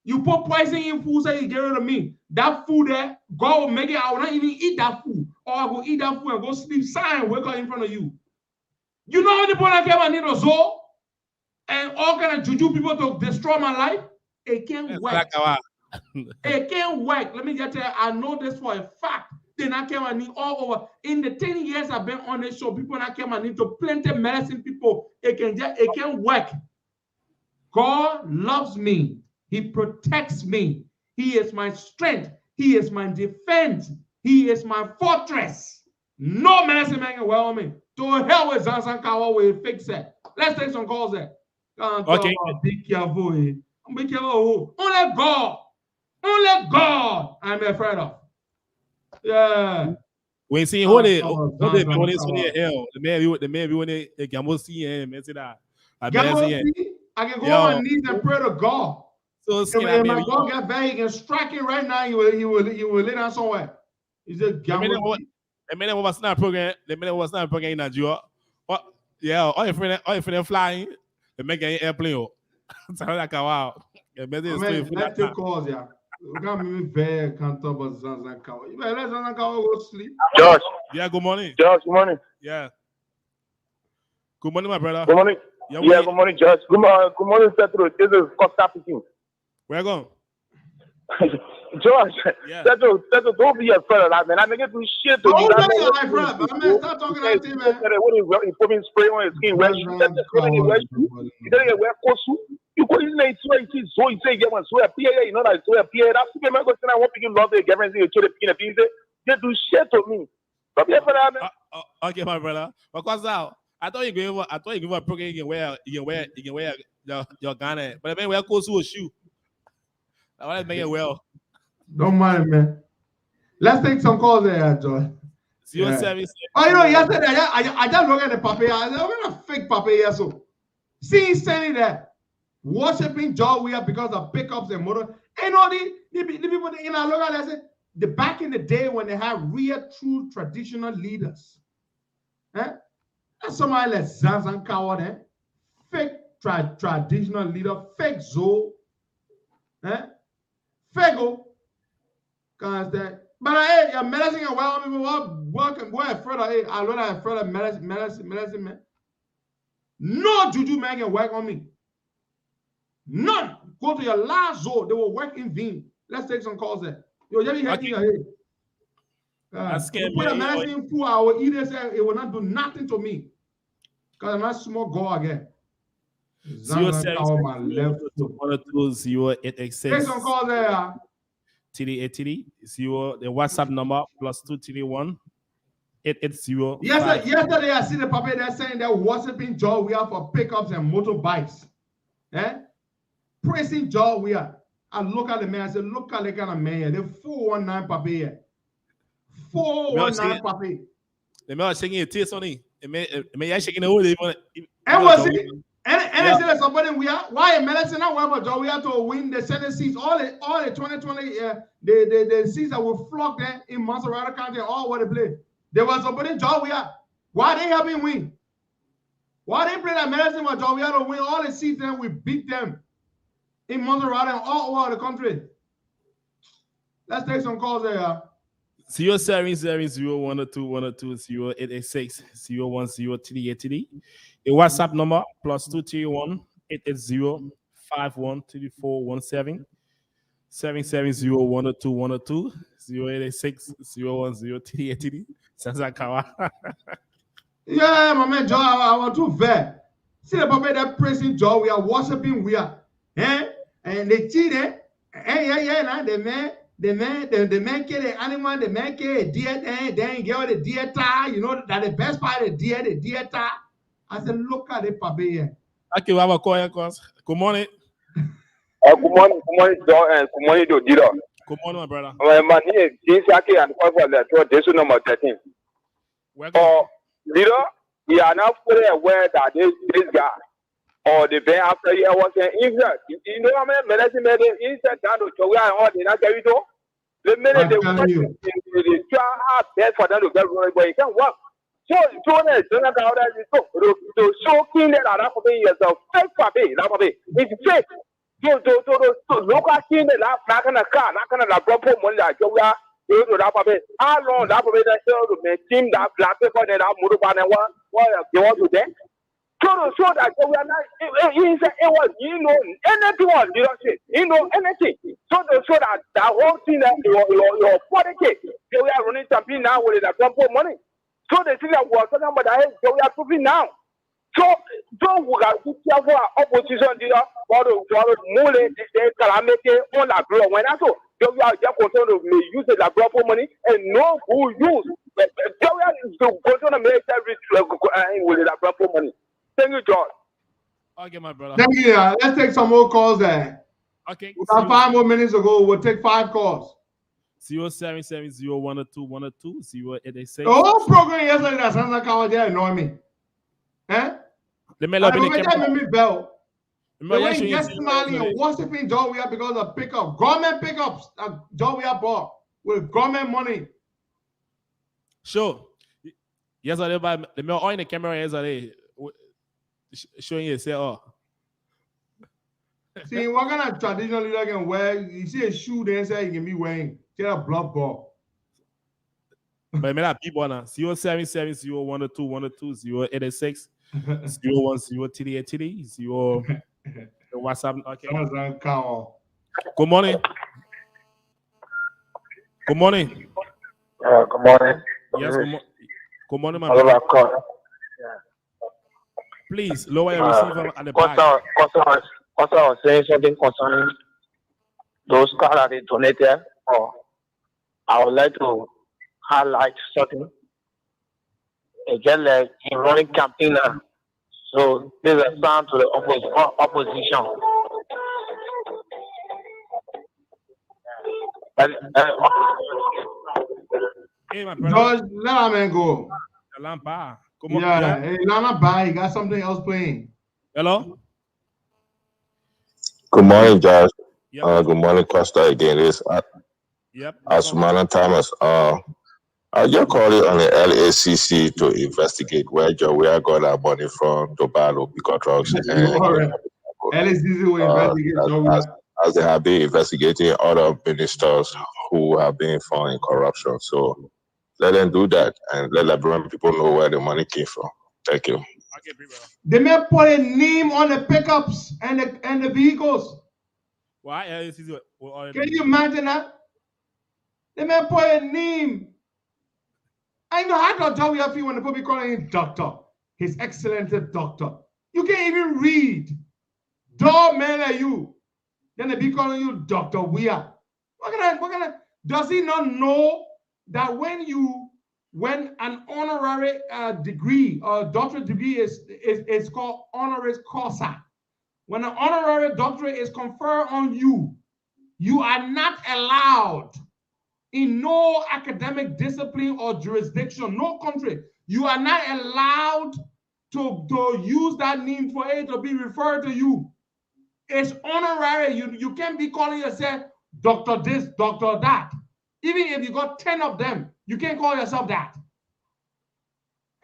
You put poison in food, say you get rid of me. That food there, God will make it. I will not even eat that food. Or I will eat that food and go sleep, sigh and wake up in front of you. You know how many people I came and need a soul? And all kind of juju people to destroy my life? It can't work. It can't work. Let me just tell you, I know this for a fact. Then I came and need all over. In the 10 years I've been on this show, people I came and need to plenty medicine people. It can't work. God loves me. He protects me. He is my strength. He is my defense. He is my fortress. No medicine man can well me. To hell with Zansankawa will fix it. Let's take some calls there. Okay. Be careful. Be careful. Only God. Only God I'm afraid of. Yeah. When see who they when it's on the hell, the man when they gamble see him and say that. I can go on my knees and pray to God. So if my God get bad, he can strike it right now. He will lay down somewhere. He just gamble. The minute was not program. The minute was not program in Nigeria. What? Yeah, all your friend flying. They make an airplane. So like wow. Let's take calls, yeah. We can't be very can't talk about Zanzankawa. You better let Zanzankawa go sleep. George. Yeah, good morning. George, good morning. Yeah. Good morning, my brother. Good morning. Yeah, good morning, George. Good morning, Petro. This is Costa speaking. Where you going? George, Petro, don't be afraid of that, man. I'm going to do shit to you. Stop talking like that, man. When he put spray on his skin, where you don't wear costume. You go in there, so you say, you so a PA, you know that so a PA. That's the man going to say, I want to love the government. You to the PA, they do shit to me. Okay, my brother. Because now, I thought you gave a program you can wear your gun, but I mean, wear costume shoe. I want to make it well. Don't mind, man. Let's take some calls there, Joy. Yeah. Service. Oh, you know, yesterday I just look at the papaya. I said, I'm gonna fake papaya. So, see, standing there, worshiping Joy we are because of pickups and motor. And all the people in our local, I said, the back in the day when they had real, true, traditional leaders. That's somebody like Zanzankawa there, fake traditional leader, fake Zo. Fego. But hey, you're medicine and well people welcome. We're afraid of it. I'm not afraid of medicine, man. No juju man can work on me. None. Go to your last zone. They will work in vain. Let's take some calls there. Yo, you put a medicine food, I will eat it. It will not do nothing to me. Because I'm not small go again. 076 Take some calls there. TD the WhatsApp number +231 880. Yesterday I see the paper they're saying they're worshiping Joy we are for pickups and motorbikes. Praising Joy we are. I look at the man, I said, look at the kind of man here. The 419 paper here. 419 paper. The man shaking your taste on it. The man shaking the whole even. And was it? And they said somebody we are why medicine not well, but we have to win the Senate seats, all the 2020 the seats that were flocked there in Montserrat County, all what they play. There was somebody Joy we are. Why they helping win? Why they play that medicine with Joy we are to win all the seats and we beat them? in Montserrat and all over the country. Let's take some calls there. 0770102102886 A WhatsApp number +231 880-513417 770-102-102 Sazakawa. Yeah, my man Joe, I want to vet. See the puppet that praising Joe, we are worshiping, we are, and they cheated, yeah, the man kill the animal, the man kill a deer, then get the deer tie, you know, that the best part of the deer tie. I said, look at the puppet here. Okay, we have a call, good morning. Good morning, Joe, and good morning to Dilo. Good morning, my brother. My name is Jinsaki and this is number 13. Leader, we are now fully aware that this guy or the day after he was injured. You know how many minutes he made injured down to Toga and all the other you know? The minute they try our best for them to get running, but it can't work. So, to show king that are not yourself, fake for me, it's fake. So, look at king that are not going to car, not going to proper money like Toga. How long that will be the team that black people that are moving on and what you want to do? So that we are not, it was, you know, anything on leadership, you know, anything. So that the whole thing that your 40K, they are running something now with the proper money. So the thing that was talking about that, they are proving now. So we got to careful opposition leader for the mole, they calamity on the ground. When I saw they are just concerned of me using the proper money and know who use. But they are concerned to make every with the proper money. Thank you, George. Okay, my brother. Thank you. Let's take some more calls there. Okay. We got 5 more minutes ago. We'll take 5 calls. 0770102102886. The whole program yesterday that Santa College annoy me. Eh? The way you get smiling and worshiping John we are because of pickup. Government pickups that John we are bought with government money. Sure. Yesterday, the mail on the camera yesterday showing you say, oh. See, what kind of traditional leader can wear? You see a shoe, they say you can be wearing. Get a blood ball. But I mean, that people now 0770102102886 0103880 the WhatsApp. Okay. Good morning. Good morning. Good morning. Yes, good morning, my brother. Please lower your receiver at the back. Costa was saying something concerning those cars that they donated. I would like to highlight something. Again, like in running campaign now. So this is a sound to the opposition. Hey, my brother. George, let him go. Yeah, hey, Lana Bye, he got something else playing. Hello? Good morning, Josh. Good morning, Costa. Again, this Asumana Thomas. I just called it on the LACC to investigate where Joey got our money from to battle because drugs. LACC will investigate as they have been investigating other ministers who have been found in corruption. So let them do that and let Liberian people know where the money came from. Thank you. They may put a name on the pickups and the vehicles. Why? Can you imagine that? They may put a name. I know how Dr. we feel when the people be calling him doctor, his excellency doctor. You can't even read. Dog man like you. Then they be calling you Dr. Weir. Does he not know that when an honorary degree or doctorate degree is called honoris causa, when an honorary doctorate is conferred on you, you are not allowed in no academic discipline or jurisdiction, no country, you are not allowed to use that name for it to be referred to you. It's honorary. You can't be calling yourself Dr. this, Dr. that. Even if you got 10 of them, you can't call yourself that.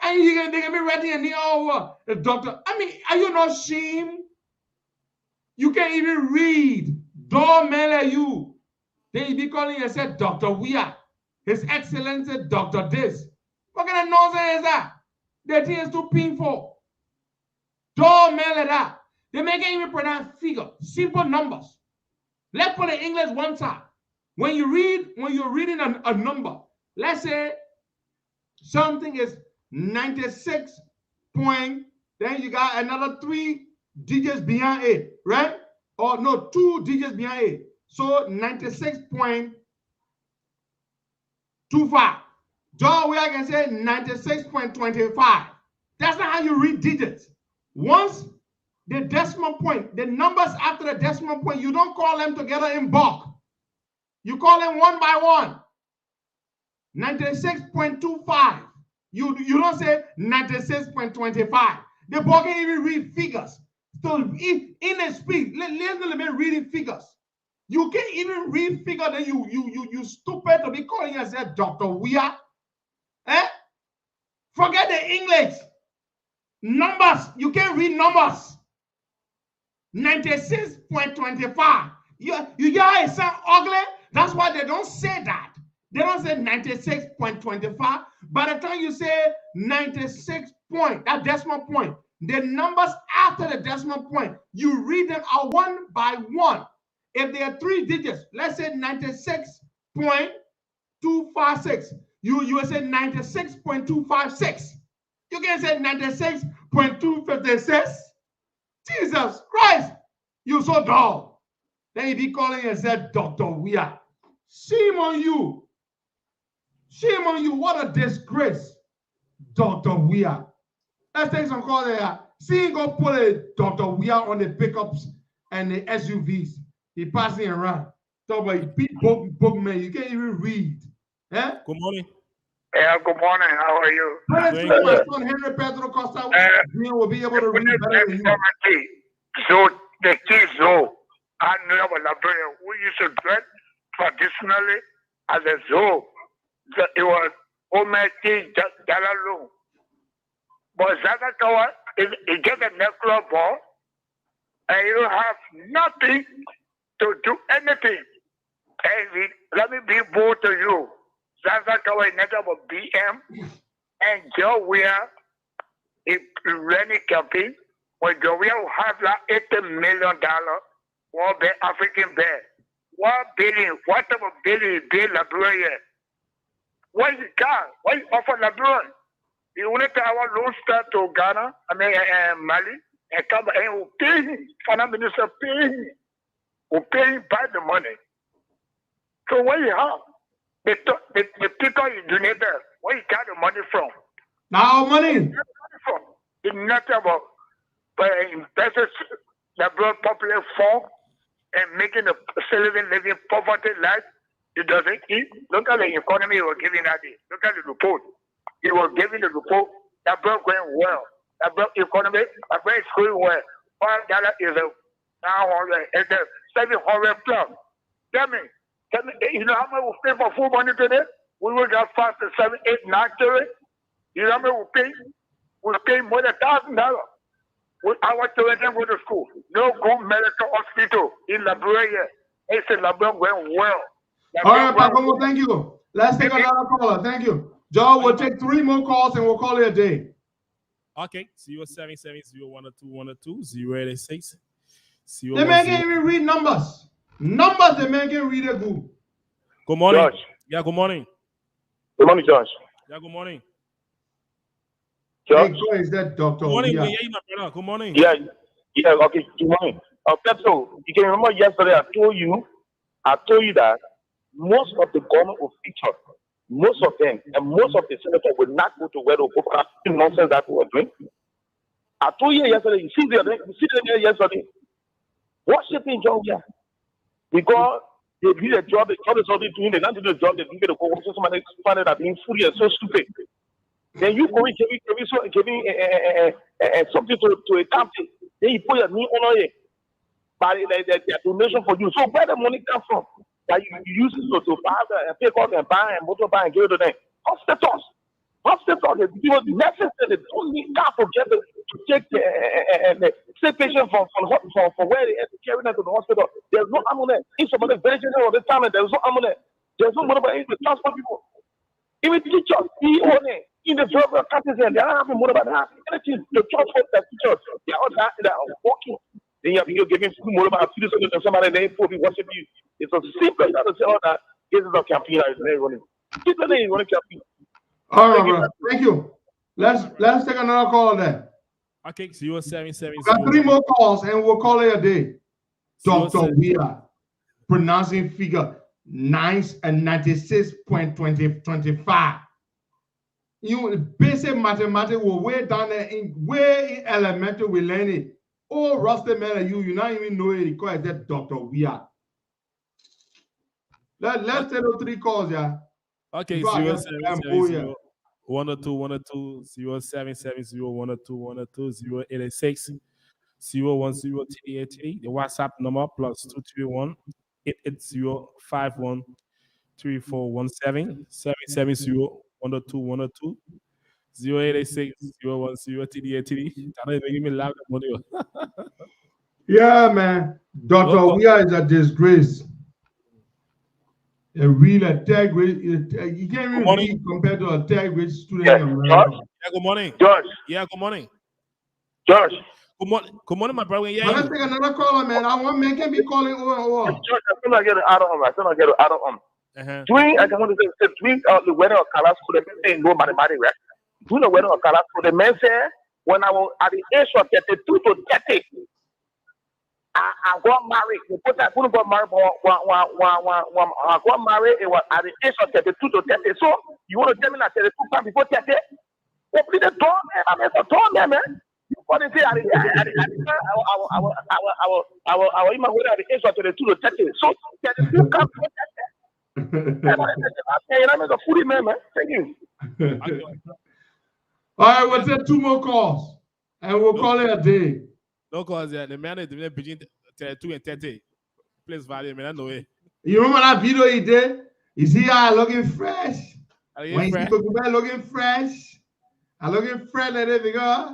And they can be writing a name over the doctor. I mean, are you not ashamed? You can't even read. Dormele you. Then you be calling yourself Dr. Weir. His Excellency Dr. This. What kind of nonsense is that? The thing is too painful. Dormele that. They make it even pronounce figure. Simple numbers. Let's put the English one time. When you're reading a number, let's say something is 96 point, then you got another 3 digits behind it, right? Or no, 2 digits behind it. So 96.25. John, I can say 96.25. That's not how you read digits. Once the decimal point, the numbers after the decimal point, you don't call them together in bulk. You call them one by one. 96.25. You don't say 96.25. The boy can even read figures. So if in a speech, let me reading figures. You can't even read figures, then you stupid to be calling yourself Dr. Weir. Eh? Forget the English. Numbers, you can't read numbers. 96.25. You guys sound ugly. That's why they don't say that. They don't say 96.25. By the time you say 96 point, that decimal point, the numbers after the decimal point, you read them out one by one. If there are 3 digits, let's say 96.256, you will say 96.256. You can say 96.256. Jesus Christ, you're so dull. Then you be calling yourself Dr. Weir. Shame on you. Shame on you. What a disgrace. Dr. Weir. Let's take some calls there. See him go put a Dr. Weir on the pickups and the SUVs. He passing around. Talk about big book man. You can't even read. Eh? Good morning. Yeah, good morning. How are you? My son Henry Pedro Costa will be able to read better than you. So the kids know I know about Liberia. We used to dress traditionally as a zoo. So it was Ometi Jalalo. But Zanakawa is get a necklace ball and you don't have nothing to do anything. And let me be bold to you. Zanakawa is not about BM and Joe Weir is running campaign. When Joe Weir will have like $80 million for the African bear. 1 billion, what type of billion Liberia? What is got? What you offer Liberia? You want to our loan start to Ghana, Mali, and come and will pay him. Finance minister pay him. Will pay him by the money. So what you have? The people you donate there, where you got the money from? Now money. It's not about investing the popular fund and making a living poverty life. It doesn't eat. Look at the economy he was giving that day. Look at the report. He was giving the report. That bird going well. That bird economy, that bird is going well. $5 is a 900, and 700 plus. Tell me, you know how much we pay for food money today? We will get 5 to 7, 8, 9 today. You know how much we pay? We pay more than $1,000. Our children go to school. No good medical hospital in Liberia. It's in Liberia going well. All right, Paco, thank you. Let's take another caller. Thank you. Joe, we'll take 3 more calls and we'll call it a day. Okay. 077011212 They make it even read numbers. Numbers, they make it read a good. Good morning. George. Yeah, good morning. Good morning, George. Yeah, good morning. George? Hey, is that Dr. Good morning. Yeah. Good morning. Yeah, okay, good morning. Petro, you can remember yesterday I told you that most of the government officials, most of them, and most of the senators will not go to where the nonsense that we were doing. I told you yesterday, you see them there yesterday, worshiping John Weir. Because they did a job, the job is already doing, they not do the job, they didn't get a call, so somebody find it that being foolish and so stupid. Then you go giving something to a company, then you put your name on it, but their donation for you. So where the money come from? That you use it to buy and pay off and buy and motor buy and give it to them. Hospitals. Hospital, nurses they don't need car to get to take sick patient from where they are carrying them to the hospital. There's no ambulance. In some of the villages all the time, there's no ambulance. There's no money to transport people. Even teachers, in the federal countries, they don't have money about that. Anything to transport the teachers, they are walking. Then you're giving more about citizens and somebody they probably worship you. It's as simple as that to say, oh, that this is a campaign that is running. People ain't running campaign. All right, bro. Thank you. Let's take another call then. Okay, 0770. We got 3 more calls and we'll call it a day. Dr. We are pronouncing figure 96.25. You basic mathematics will way down there way elementary we learn it. Oh, rusty man, you not even know it because that Dr. We are. Let's take those 3 calls, yeah. Okay, 0770 102 0770 102 086 010 the WhatsApp number plus 231 880 513417 770 102 086 010 give me loud money. Yeah, man. Dr. We are is a disgrace. A real third grade, you can't even read compared to a third grade student in America. Yeah, good morning. George. Yeah, good morning. George. Good morning, my brother. Yeah, let's take another caller, man. I want man can be calling over and over. George, I still not get it out of him. Doing, I want to say, doing the weather of colors for the men ain't no mathematics, right? Doing the weather of colors for the men say, when I was at the age of 32 to 30, I got married. I got married. I got married. It was at the age of 32 to 30. So you want to tell me that 32 times before 30? Open the door, man. I mean, the door, man. What is it? I was in my way at the age of 32 to 30. So 32 comes to 30. I'm a foodie man. Thank you. All right, we'll take 2 more calls and we'll call it a day. No, because the man is between 32 and 30. Please value, man. I know it. You remember that video he did? You see how I looking fresh? When you see Bukube looking fresh, I looking fresh like that because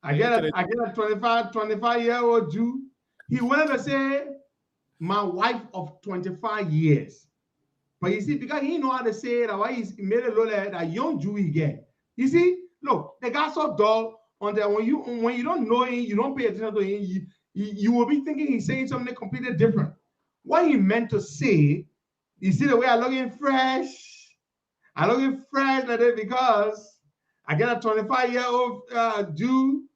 I get a 25-year-old Jew. He will never say my wife of 25 years. But you see, because he know how to say it, why he made it look like that young Jew he get. You see, look, they got so dull. On that, when you don't know him, you don't pay attention to him, you will be thinking he's saying something completely different. What he meant to say, you see the way I looking fresh. I looking fresh like that because I get a 25-year-old Jew.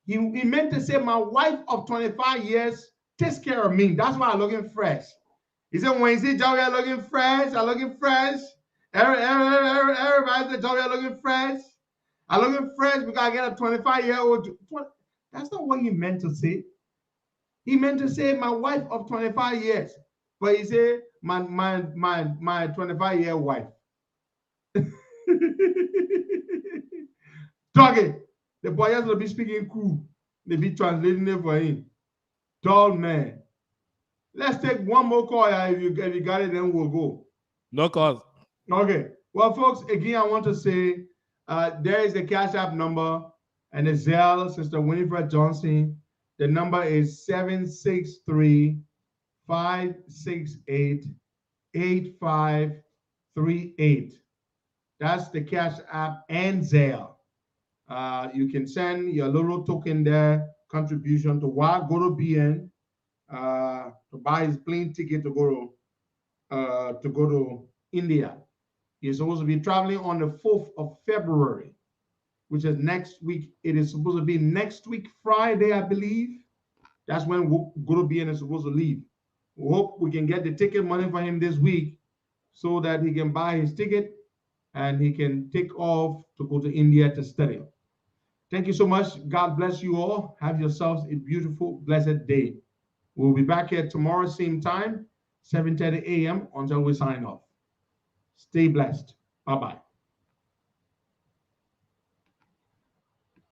He meant to say my wife of 25 years takes care of me. That's why I looking fresh. He said when he said Joey, I looking fresh. I looking fresh. Everybody said Joey, I looking fresh. I looking fresh because I get a 25-year-old. That's not what he meant to say. He meant to say my wife of 25 years. But he said my 25-year wife. Talking. The boy has to be speaking cool. They be translating it for him. Tall man. Let's take 1 more call. If you got it, then we'll go. No calls. Okay. Well, folks, again, I want to say there is the Cash App number and the Zelle, Sister Winifred Johnson. The number is 763-568-8538. That's the Cash App and Zelle. You can send your little token there, contribution to go to BN to buy his plane ticket to go to India. He's supposed to be traveling on the 4th of February, which is next week. It is supposed to be next week, Friday, I believe. That's when Guru BN is supposed to leave. We hope we can get the ticket money for him this week so that he can buy his ticket and he can take off to go to India to study. Thank you so much. God bless you all. Have yourselves a beautiful, blessed day. We'll be back here tomorrow, same time, 7:30 a.m. until we sign off. Stay blessed. Bye-bye.